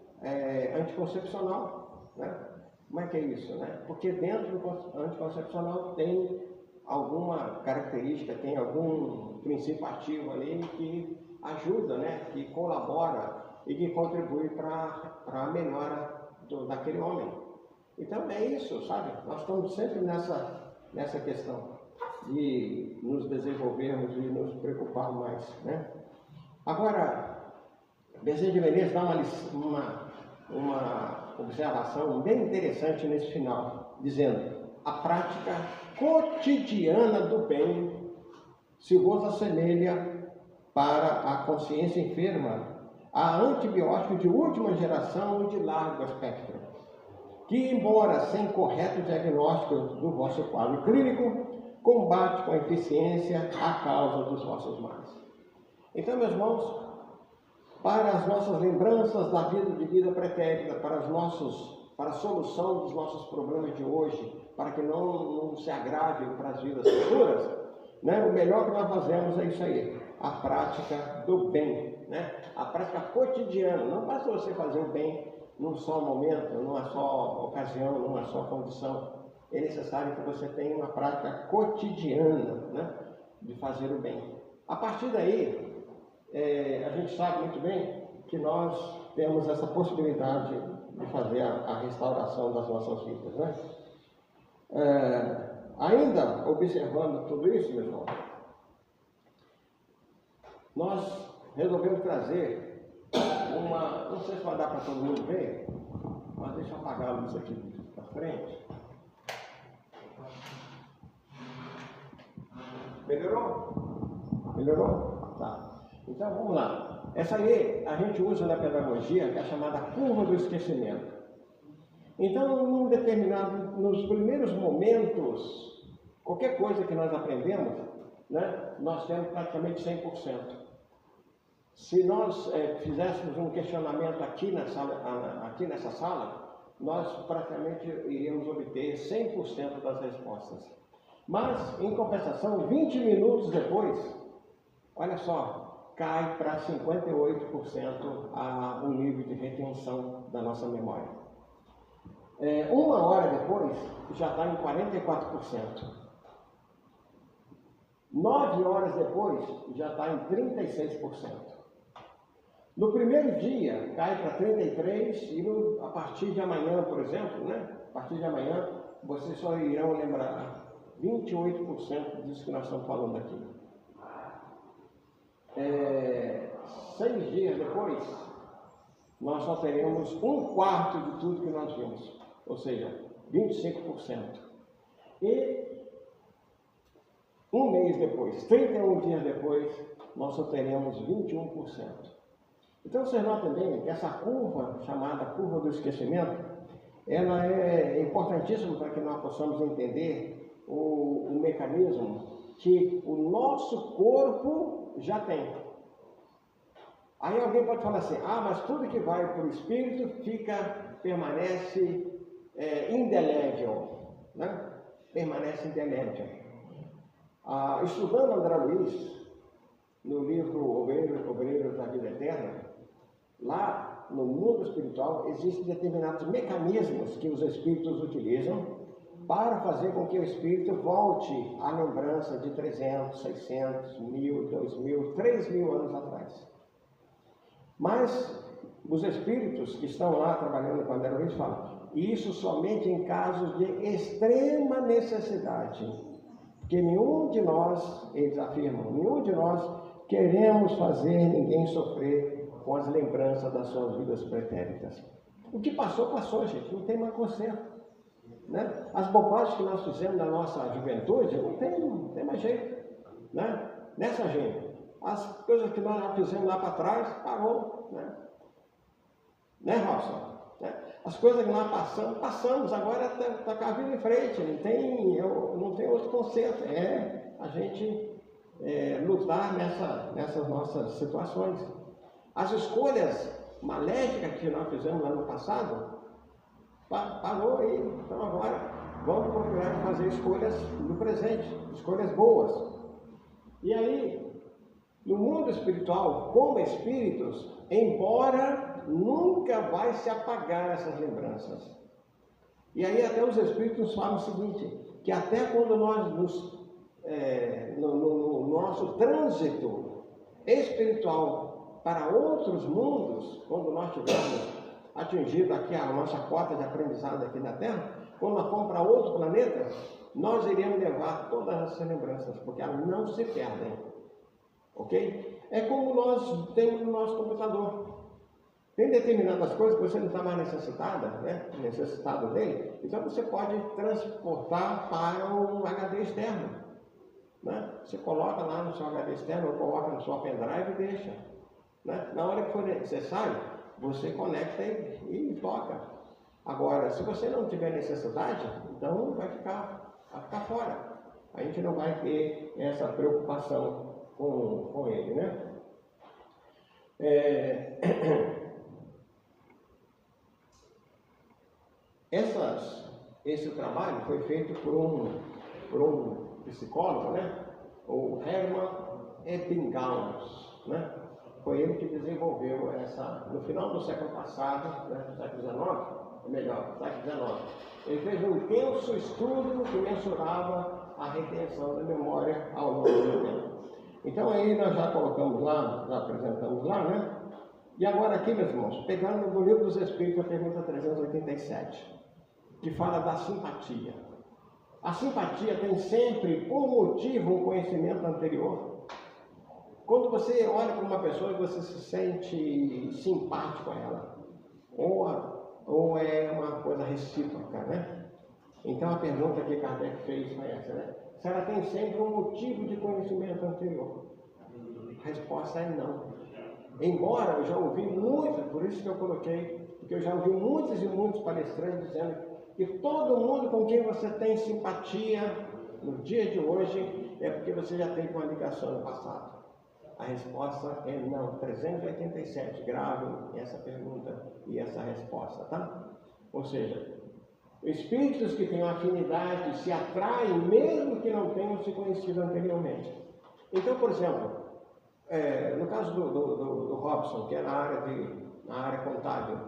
anticoncepcional, né? Como é que é isso, né? Porque dentro do anticoncepcional tem alguma característica, tem algum princípio ativo ali que ajuda, né? Que colabora e que contribui para a melhora daquele homem. Então é isso, sabe? Nós estamos sempre nessa questão de nos desenvolvermos e nos preocupar mais, né? Agora, Bezerra de Menezes dá uma observação bem interessante nesse final, dizendo: a prática cotidiana do bem se vos assemelha para a consciência enferma a antibiótico de última geração e de largo espectro, que, embora sem correto diagnóstico do vosso quadro clínico, combate com eficiência a causa dos vossos males. Então, meus irmãos, para as nossas lembranças da vida pretérita, para a solução dos nossos problemas de hoje, para que não se agravem para as vidas futuras, né? O melhor que nós fazemos é isso aí, a prática do bem, né? A prática cotidiana. Não basta você fazer o bem num só momento, numa só ocasião, numa só condição. É necessário que você tenha uma prática cotidiana, né? De fazer o bem. A partir daí, a gente sabe muito bem que nós temos essa possibilidade de fazer a restauração das nossas vidas, né? Ainda observando tudo isso, meu irmão, nós resolvemos trazer não sei se vai dar para todo mundo ver, mas deixa eu apagar a luz aqui para frente. Melhorou? Melhorou? Tá. Então vamos lá. Essa aí a gente usa na pedagogia, que é a chamada curva do esquecimento. Então, nos primeiros momentos, qualquer coisa que nós aprendemos, né, nós temos praticamente 100%. Se nós fizéssemos um questionamento aqui nessa sala, nós praticamente iríamos obter 100% das respostas. Mas, em compensação, 20 minutos depois, olha só, cai para 58% o nível de retenção da nossa memória. Uma hora depois, já está em 44%. 9 horas depois, já está em 36%. No primeiro dia, cai para 33% e a partir de amanhã, por exemplo, né? A partir de amanhã, vocês só irão lembrar 28% disso que nós estamos falando aqui. 6 dias depois, nós só teremos 1/4 de tudo que nós vimos, ou seja, 25%. E um mês depois, 31 dias depois, nós só teremos 21%. Então vocês notam bem que essa curva, chamada curva do esquecimento, ela é importantíssima para que nós possamos entender o mecanismo que o nosso corpo já tem. Aí alguém pode falar assim, mas tudo que vai para o espírito permanece indelével, né? Permanece indelével. Estudando André Luiz, no livro Obreiros da Vida Eterna, lá no mundo espiritual existem determinados mecanismos que os espíritos utilizam para fazer com que o espírito volte à lembrança de 300, 600, 1000, 2000, 3000 anos atrás. Mas os espíritos que estão lá trabalhando com André Luiz falam, isso somente em casos de extrema necessidade, porque nenhum de nós, eles afirmam, nenhum de nós queremos fazer ninguém sofrer com as lembranças das suas vidas pretéritas. O que passou, passou, gente, não tem mais conserto. Né? As bobagens que nós fizemos na nossa juventude, não tem mais jeito. Né? Nessa gente, as coisas que nós já fizemos lá para trás, parou. Né, Robson? As coisas que nós passamos, agora está com a vida em frente, não tem outro conserto. A gente lutar nessas nossas situações. As escolhas maléficas que nós fizemos lá no passado, parou aí. Então agora vamos procurar fazer escolhas no presente, escolhas boas. E aí, no mundo espiritual, como espíritos, embora nunca vai se apagar essas lembranças. E aí até os espíritos falam o seguinte, que até quando nós no nosso trânsito espiritual para outros mundos, quando nós tivermos atingido aqui a nossa cota de aprendizado aqui na Terra, quando nós formos para outro planeta, nós iremos levar todas essas lembranças, porque elas não se perdem. Ok? É como nós temos no nosso computador. Tem determinadas coisas que você não está mais necessitado dele, então você pode transportar para um HD externo. Né? Você coloca lá no seu HD externo, ou coloca no seu pendrive e deixa. Né? Na hora que for necessário, você conecta e toca. Agora, se você não tiver necessidade, então vai ficar fora. A gente não vai ter essa preocupação com ele, né? Esse trabalho foi feito por um psicólogo, né? O Hermann Ebbinghaus, né? Foi ele que desenvolveu no final do século passado, né? Do século XIX, século XIX. Ele fez um intenso estudo que mensurava a retenção da memória ao longo do tempo. Então aí nós já colocamos lá, já apresentamos lá, né? E agora aqui, meus irmãos, pegando no Livro dos Espíritos, a pergunta 387, que fala da simpatia. A simpatia tem sempre, por motivo, um conhecimento anterior. Quando você olha para uma pessoa e você se sente simpático a ela, ou é uma coisa recíproca, né? Então a pergunta que Kardec fez foi essa, né? Se ela tem sempre um motivo de conhecimento anterior. A resposta é não. Embora eu já ouvi muitas, por isso que eu coloquei, porque eu já ouvi muitos e muitos palestrantes dizendo que todo mundo com quem você tem simpatia no dia de hoje é porque você já teve uma ligação no passado. A resposta é não. 387, gravem essa pergunta e essa resposta, tá? Ou seja, espíritos que têm afinidade se atraem mesmo que não tenham se conhecido anteriormente. Então, por exemplo, no caso do Robson, que é na área contábil,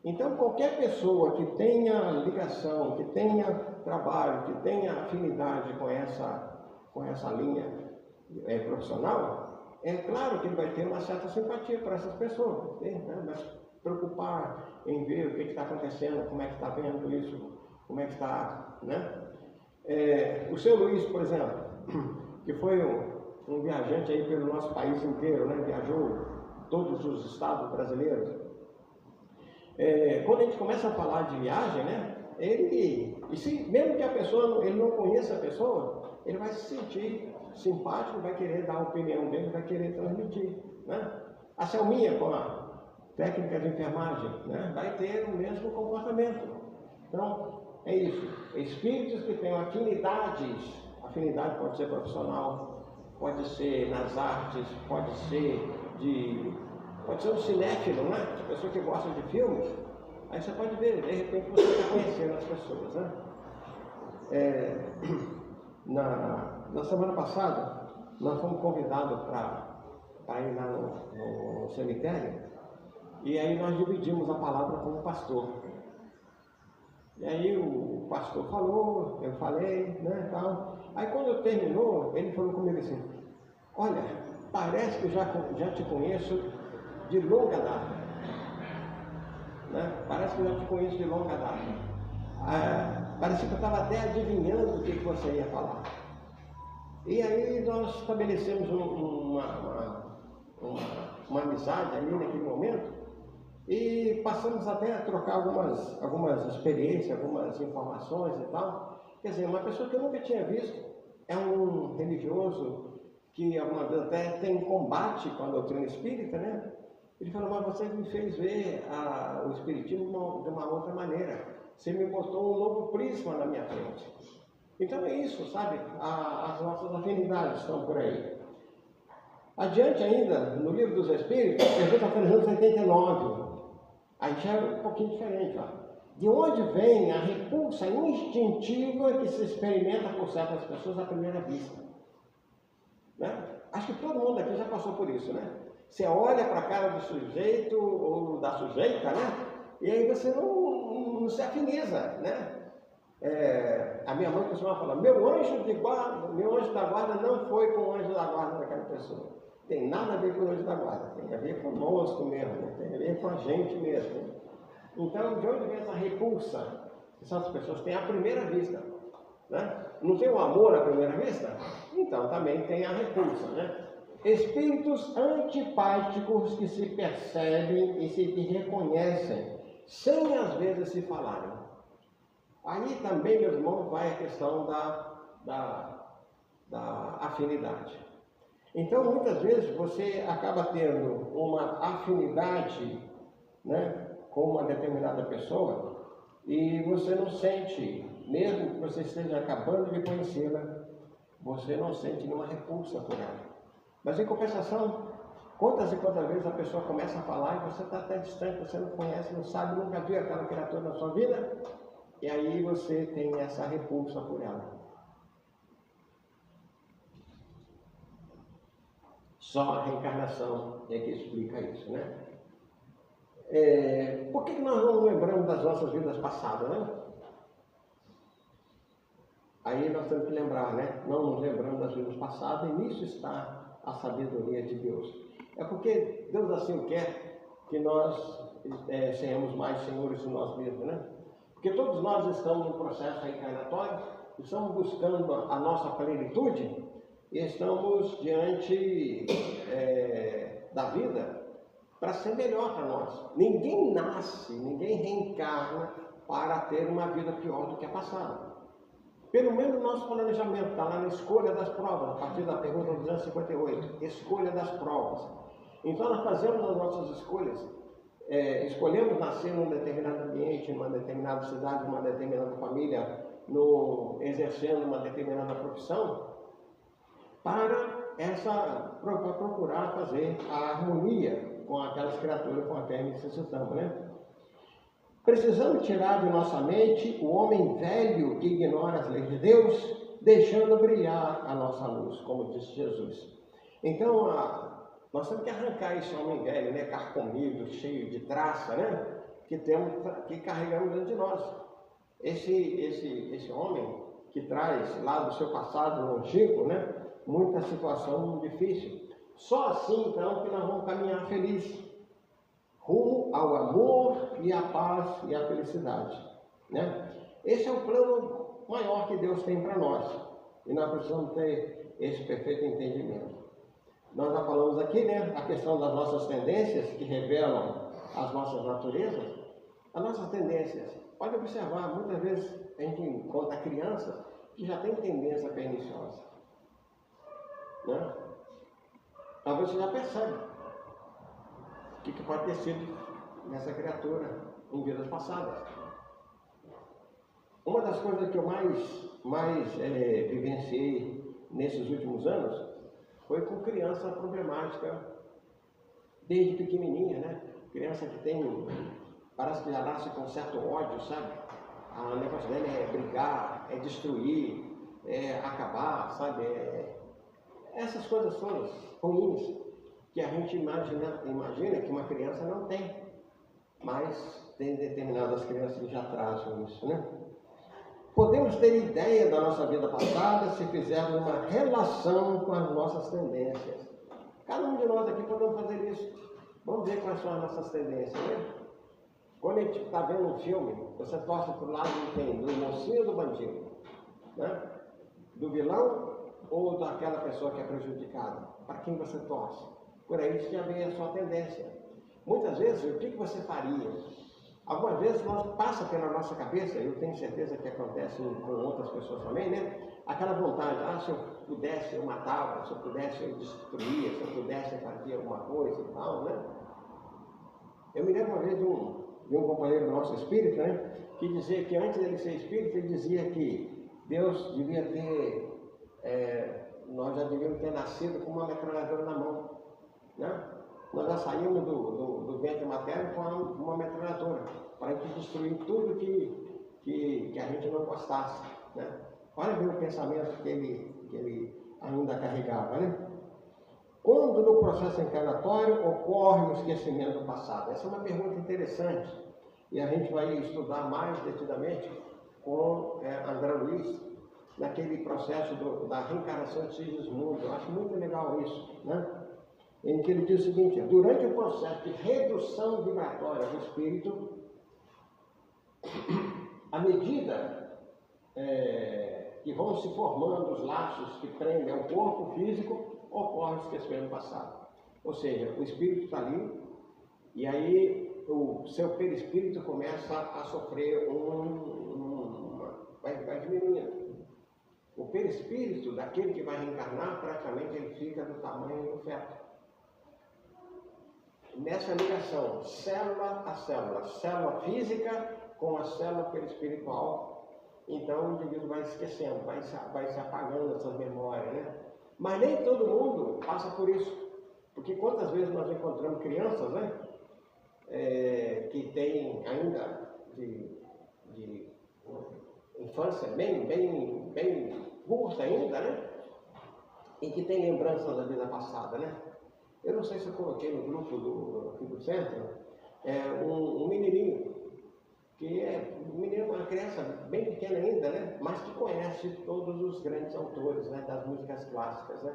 Então, qualquer pessoa que tenha ligação, que tenha trabalho, que tenha afinidade com essa linha profissional, é claro que ele vai ter uma certa simpatia para essas pessoas, né? Vai se preocupar em ver o que está acontecendo, como é que está vendo isso, como é que está, né? O seu Luiz, por exemplo, que foi um viajante aí pelo nosso país inteiro, né? Viajou todos os estados brasileiros. Quando a gente começa a falar de viagem, né? Mesmo que a pessoa ele não conheça a pessoa, ele vai se sentir simpático, vai querer dar a opinião dele, vai querer transmitir, né? A Selminha, com a técnica de enfermagem, né? Vai ter o mesmo comportamento. Então, é isso. Espíritos que tenham afinidades, afinidade pode ser profissional, pode ser nas artes, pode ser um cinéfilo, né? A pessoa que gosta de filmes, aí você pode ver, de repente você está conhecendo as pessoas, né? Na semana passada, nós fomos convidados para ir lá no cemitério, e aí nós dividimos a palavra com o pastor. E aí o pastor falou, eu falei, né, tal. Aí quando terminou, ele falou comigo assim: olha, parece que eu já te conheço de longa data, né? Parece que eu já te conheço de longa data. Parece que eu estava até adivinhando o que você ia falar. E aí nós estabelecemos uma amizade ali naquele momento e passamos até a trocar algumas experiências, algumas informações e tal. Quer dizer, uma pessoa que eu nunca tinha visto, é um religioso que alguma vez até tem combate com a doutrina espírita, né? Ele falou: mas você me fez ver o espiritismo de uma outra maneira. Você me botou um novo prisma na minha frente. Então é isso, sabe? As nossas afinidades estão por aí. Adiante ainda, no Livro dos Espíritos, pergunta 389. Aí já é um pouquinho diferente, ó. De onde vem a repulsa instintiva que se experimenta por certas pessoas à primeira vista? Né? Acho que todo mundo aqui já passou por isso, né? Você olha para a cara do sujeito ou da sujeita, né? E aí você não se afiniza, né? A minha mãe costumava falar: meu anjo da guarda não foi com o anjo da guarda daquela pessoa. Tem nada a ver com o anjo da guarda, tem a ver conosco mesmo, né? Tem a ver com a gente mesmo. Né? Então, de onde vem essa repulsa que essas pessoas têm à primeira vista? Né? Não tem o amor à primeira vista? Então também tem a repulsa, né? Espíritos antipáticos que se percebem e se reconhecem, sem às vezes se falarem. Aí também, meus irmãos, vai a questão da afinidade. Então, muitas vezes, você acaba tendo uma afinidade, né, com uma determinada pessoa e você não sente, mesmo que você esteja acabando de conhecê-la, você não sente nenhuma repulsa por ela. Mas, em compensação, quantas e quantas vezes a pessoa começa a falar e você está até distante, você não conhece, não sabe, nunca viu aquela criatura na sua vida, e aí você tem essa repulsa por ela. Só a reencarnação é que explica isso, né? Por que nós não lembramos das nossas vidas passadas, né? Aí nós temos que lembrar, né? Não nos lembramos das vidas passadas, e nisso está a sabedoria de Deus. É porque Deus assim quer que nós sejamos mais senhores de nós mesmos, né? Porque todos nós estamos no processo reencarnatório, estamos buscando a nossa plenitude e estamos diante da vida para ser melhor para nós. Ninguém nasce, ninguém reencarna para ter uma vida pior do que a passada. Pelo menos o nosso planejamento está lá na escolha das provas, a partir da pergunta 258, escolha das provas. Então nós fazemos as nossas escolhas, escolhemos nascer num determinado ambiente, numa determinada cidade, numa determinada família, exercendo uma determinada profissão, para procurar fazer a harmonia com aquelas criaturas com as quais necessitamos, né? Precisamos tirar de nossa mente o homem velho que ignora as leis de Deus, deixando brilhar a nossa luz, como disse Jesus. Então, nós temos que arrancar esse homem velho, né, carcomido, cheio de traça, né? que carregamos dentro de nós. Esse homem que traz lá do seu passado longínquo, né, muita situação difícil. Só assim, então, que nós vamos caminhar feliz, rumo ao amor e à paz e à felicidade, né? Esse é o plano maior que Deus tem para nós, e nós precisamos ter esse perfeito entendimento. Nós já falamos aqui, né, a questão das nossas tendências, que revelam as nossas naturezas. As nossas tendências, pode observar, muitas vezes a gente encontra crianças que já têm tendência perniciosa, né? Talvez você já percebe o que pode ter sido nessa criatura em vidas passadas. Uma das coisas que eu mais vivenciei nesses últimos anos foi com criança problemática, desde pequenininha, né? Criança que parece que já nasce com certo ódio, sabe? O negócio dela é brigar, é destruir, é acabar, sabe? Essas coisas todas ruins que a gente imagina que uma criança não tem, mas tem determinadas crianças que já trazem isso, né? Podemos ter ideia da nossa vida passada se fizermos uma relação com as nossas tendências. Cada um de nós aqui podemos fazer isso. Vamos ver quais são as nossas tendências, né? Quando a gente está vendo um filme, você torce para o lado de quem? Do mocinho ou do bandido? Né? Do vilão ou daquela pessoa que é prejudicada? Para quem você torce? Por aí você já vê a sua tendência. Muitas vezes, o que você faria? Algumas vezes passa pela nossa cabeça, eu tenho certeza que acontece com outras pessoas também, né? Aquela vontade, se eu pudesse eu matava, se eu pudesse eu destruía, se eu pudesse eu fazia alguma coisa e tal, né? Eu me lembro uma vez de um companheiro nosso espírita, né? Que dizia que antes dele ser espírita, ele dizia que Deus devia ter, nós já devíamos ter nascido com uma metralhadora na mão, né? Nós já saímos do ventre materno com uma metralhadora, para a gente destruir tudo que a gente não gostasse, né? Olha bem o pensamento que ele ainda carregava, né? Quando no processo encarnatório ocorre o esquecimento do passado? Essa é uma pergunta interessante, e a gente vai estudar mais detidamente com André Luiz, naquele processo da reencarnação de Sigismundo. Eu acho muito legal isso, né? Em que ele diz o seguinte: durante o processo de redução vibratória do espírito, à medida que vão se formando os laços que prendem ao corpo físico, ocorre o esquecimento do passado. Ou seja, o espírito está ali, e aí o seu perispírito começa a sofrer vai diminuindo. O perispírito daquele que vai reencarnar, praticamente ele fica do tamanho do feto. Nessa ligação, célula a célula física com a célula perispiritual, então o indivíduo vai esquecendo, vai se apagando essas memórias, né? Mas nem todo mundo passa por isso, porque quantas vezes nós encontramos crianças, né? Que têm ainda de infância bem curta ainda, né? E que tem lembranças da vida passada, né? Eu não sei se eu coloquei no grupo aqui do centro, um menininho, que uma criança bem pequena ainda, né? Mas que conhece todos os grandes autores, né? Das músicas clássicas, né?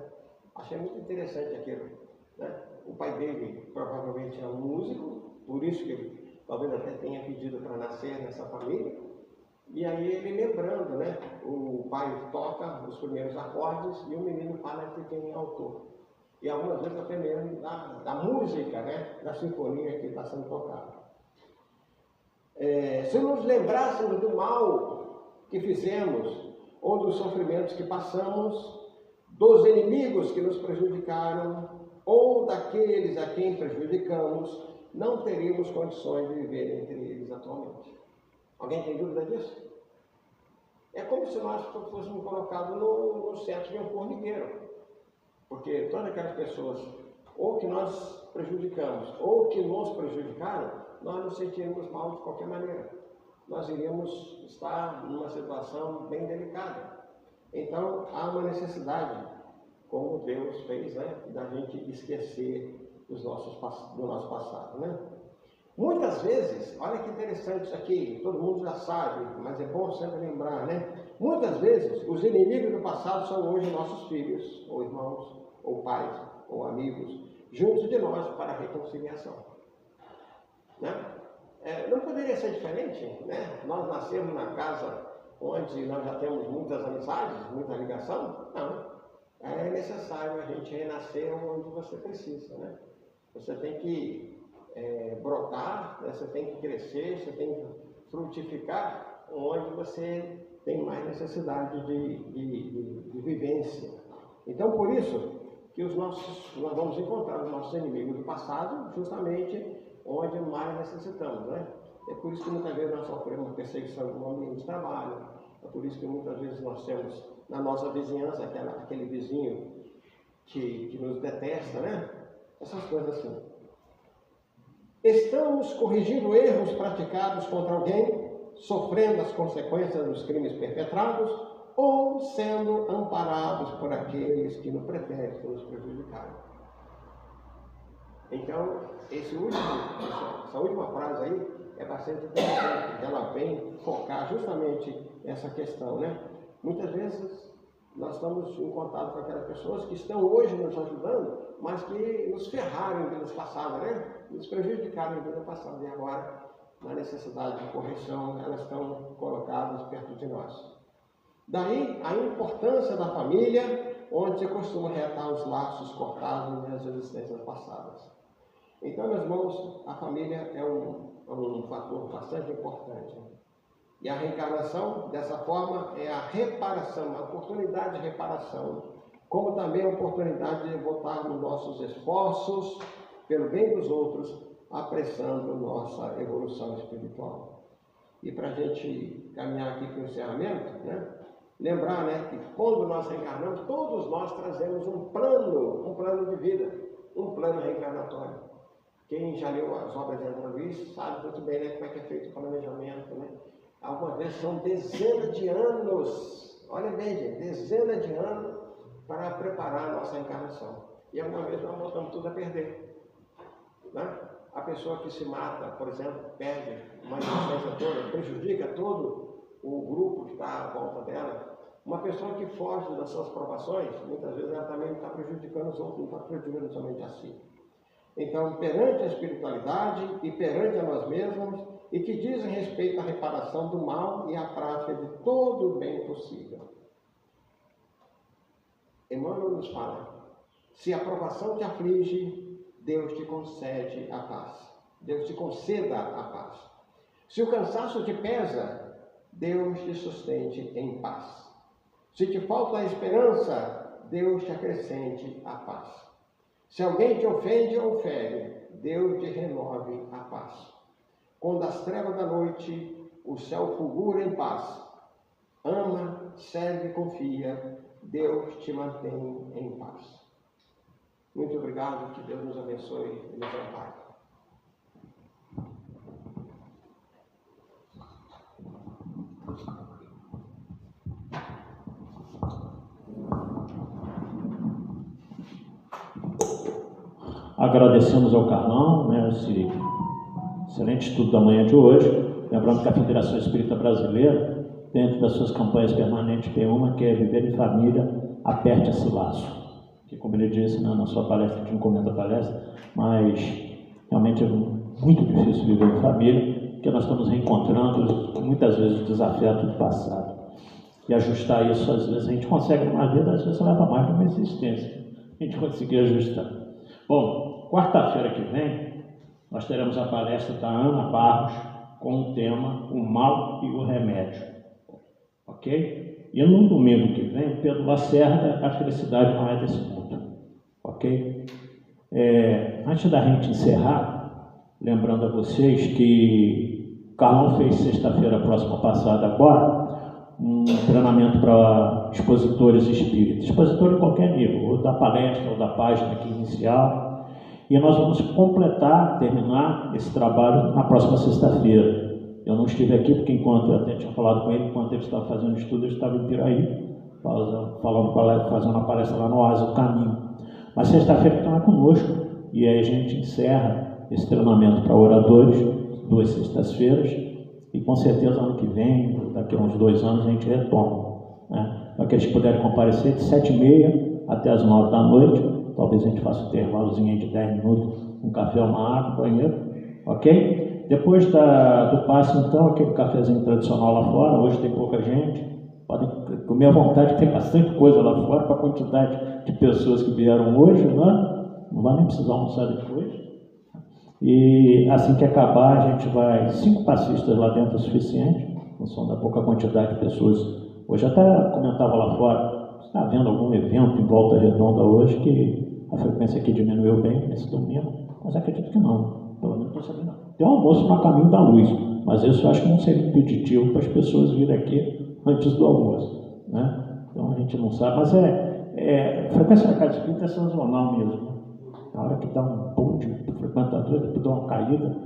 Achei muito interessante aquilo, né? O pai dele provavelmente é um músico, por isso que ele talvez até tenha pedido para nascer nessa família. E aí ele lembrando, né? O pai toca os primeiros acordes e o menino fala que quem é autor. E algumas vezes até mesmo da música, né? Da sinfonia que está sendo tocada. Se nos lembrássemos do mal que fizemos, ou dos sofrimentos que passamos, dos inimigos que nos prejudicaram, ou daqueles a quem prejudicamos, não teríamos condições de viver entre eles atualmente. Alguém tem dúvida disso? É como se nós fôssemos colocados no centro de um formigueiro. Porque todas aquelas pessoas, ou que nós prejudicamos, ou que nos prejudicaram, nós nos sentiríamos mal de qualquer maneira. Nós iríamos estar numa situação bem delicada. Então, há uma necessidade, como Deus fez, né, da gente esquecer do nosso passado, né? Muitas vezes, olha que interessante isso aqui, todo mundo já sabe, mas é bom sempre lembrar, né? Muitas vezes, os inimigos do passado são hoje nossos filhos, ou irmãos, ou pais, ou amigos, juntos de nós para a reconciliação. Né? Não poderia ser diferente, né? Nós nascemos na casa onde nós já temos muitas amizades, muita ligação. Não. É necessário a gente renascer onde você precisa, né? Você tem que brotar, né? Você tem que crescer, você tem que frutificar onde você tem mais necessidade de vivência. Então, por isso que nós vamos encontrar os nossos inimigos do passado justamente onde mais necessitamos, né? É por isso que muitas vezes nós sofremos perseguição no ambiente de trabalho, é por isso que muitas vezes nós temos na nossa vizinhança aquele vizinho que nos detesta, né? Essas coisas assim. Estamos corrigindo erros praticados contra alguém, sofrendo as consequências dos crimes perpetrados ou sendo amparados por aqueles que no pretexto nos prejudicaram. Então, essa última frase aí é bastante interessante, ela vem focar justamente essa questão, né? Muitas vezes nós estamos em contato com aquelas pessoas que estão hoje nos ajudando, mas que nos ferraram em vidas passadas, né? Nos prejudicaram em vida passada e agora, na necessidade de correção, elas estão colocadas perto de nós. Daí a importância da família, onde se costuma reatar os laços cortados nas existências passadas. Então, meus irmãos, a família é um fator bastante importante. E a reencarnação, dessa forma, é a reparação, a oportunidade de reparação, como também a oportunidade de botarmos nossos esforços pelo bem dos outros, apressando nossa evolução espiritual. E para a gente caminhar aqui para o encerramento, né? Lembrar, né, que quando nós reencarnamos, todos nós trazemos um plano de vida, um plano reencarnatório. Quem já leu as obras de André Luiz sabe muito bem, né, como é que é feito o planejamento, né? Algumas vezes são dezenas de anos, olha bem, gente, dezenas de anos para preparar a nossa encarnação. E alguma vez nós voltamos tudo a perder. Né? A pessoa que se mata, por exemplo, perde uma existência toda, prejudica todo o grupo que está à volta dela. Uma pessoa que foge das suas provações, muitas vezes ela também está prejudicando os outros, não está prejudicando somente a si. Então, perante a espiritualidade e perante a nós mesmos, e que dizem respeito à reparação do mal e à prática de todo o bem possível. Emmanuel nos fala, se a provação te aflige, Deus te concede a paz. Deus te conceda a paz. Se o cansaço te pesa, Deus te sustente em paz. Se te falta a esperança, Deus te acrescente a paz. Se alguém te ofende ou fere, Deus te renove a paz. Quando as trevas da noite, o céu fulgura em paz. Ama, serve e confia, Deus te mantém em paz. Muito obrigado, que Deus nos abençoe e nos ampare. Agradecemos ao Carlão, né, esse excelente estudo da manhã de hoje. Lembrando que a Federação Espírita Brasileira, dentro das suas campanhas permanentes, tem uma que é Viver em Família, aperte esse laço. Que, como ele disse, né, na sua palestra, a gente não comenta a palestra, mas realmente é muito difícil viver em família, porque nós estamos reencontrando muitas vezes o desafeto do passado. E ajustar isso, às vezes, a gente consegue numa vida, às vezes leva mais de uma existência. A gente conseguir ajustar. Bom, quarta-feira que vem, nós teremos a palestra da Ana Barros com o tema O Mal e o Remédio. Ok? E no domingo que vem, Pedro Lacerda, A Felicidade Não É Desse Mundo. Ok? Antes da gente encerrar, lembrando a vocês que o Carlão fez sexta-feira próxima passada agora, um treinamento para expositores espíritas, expositor de qualquer nível, ou da palestra, ou da página aqui inicial, e nós vamos terminar esse trabalho na próxima sexta-feira. Eu não estive aqui porque enquanto eu até tinha falado com ele, enquanto ele estava fazendo estudo, eu estava em Piraí, fazendo uma palestra lá no Oásis do Caminho. Mas sexta-feira ele está lá conosco, e aí a gente encerra esse treinamento para oradores, 2 sextas-feiras, e com certeza ano que vem, daqui a uns 2 anos, a gente retoma, né? Aqueles que puderem comparecer de 7h30 até as 9 da noite, talvez a gente faça um intervalozinho de 10 minutos, um café, uma água, banheiro, ok? Depois do passe, então, aquele cafezinho tradicional lá fora, hoje tem pouca gente, podem comer à vontade, tem bastante coisa lá fora para a quantidade de pessoas que vieram hoje, né? Não vai nem precisar almoçar depois. E assim que acabar, a gente vai, 5 passistas lá dentro é suficiente, em função da pouca quantidade de pessoas. Hoje até comentava lá fora, está havendo algum evento em Volta Redonda hoje que a frequência aqui diminuiu bem nesse domingo, mas acredito que não, pelo menos não sabia não. Tem um almoço no Caminho da Luz, mas isso eu acho que não seria impeditivo para as pessoas virem aqui antes do almoço, né? Então a gente não sabe, mas a frequência da casa espírita é sazonal mesmo. Na hora que dá um boom de frequentador, depois dá uma caída.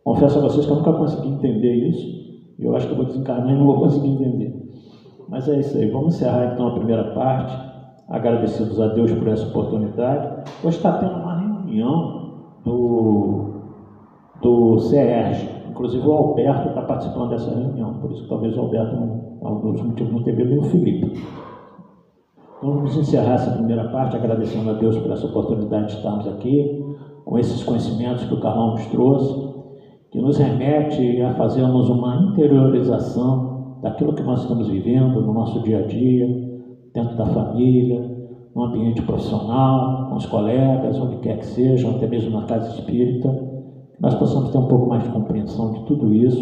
Confesso a vocês que eu nunca consegui entender isso, e eu acho que eu vou desencarnar e não vou conseguir entender. Mas é isso aí, vamos encerrar então a primeira parte, agradecidos a Deus por essa oportunidade. Hoje está tendo uma reunião do CERJ, inclusive o Alberto está participando dessa reunião, por isso que talvez o Alberto, alguns motivos, não teve, nem o Felipe. Então vamos encerrar essa primeira parte, agradecendo a Deus por essa oportunidade de estarmos aqui, com esses conhecimentos que o Carlão nos trouxe, que nos remete a fazermos uma interiorização daquilo que nós estamos vivendo no nosso dia a dia, dentro da família, no ambiente profissional, com os colegas, onde quer que seja, até mesmo na casa espírita, que nós possamos ter um pouco mais de compreensão de tudo isso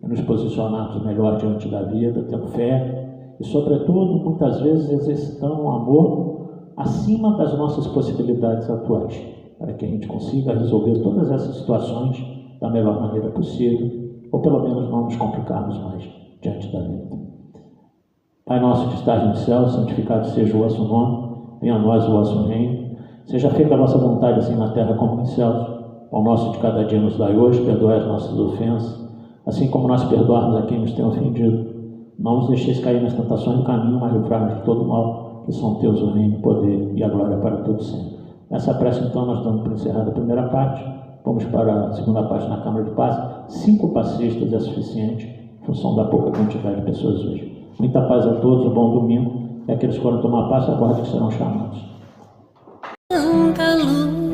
e nos posicionarmos melhor diante da vida, tendo fé e, sobretudo, muitas vezes exercitando um amor acima das nossas possibilidades atuais, para que a gente consiga resolver todas essas situações da melhor maneira possível, ou pelo menos não nos complicarmos mais diante da vida. Pai nosso que estás no céu, santificado seja o vosso nome, venha a nós o vosso reino, seja feita a vossa vontade assim na terra como nos céus. O nosso de cada dia nos dai hoje, perdoai as nossas ofensas, assim como nós perdoarmos a quem nos tem ofendido. Não nos deixeis cair nas tentações do caminho, mas livrai-nos de todo mal, que são teus o reino, o poder e a glória para todos sempre. Essa prece então nós damos por encerrada a primeira parte, vamos para a segunda parte na Câmara de Paz. 5 passistas é suficiente, em função da pouca quantidade de pessoas hoje. Muita paz a todos, um bom domingo, e aqueles que foram tomar passe, aguardem que serão chamados. Tanta luz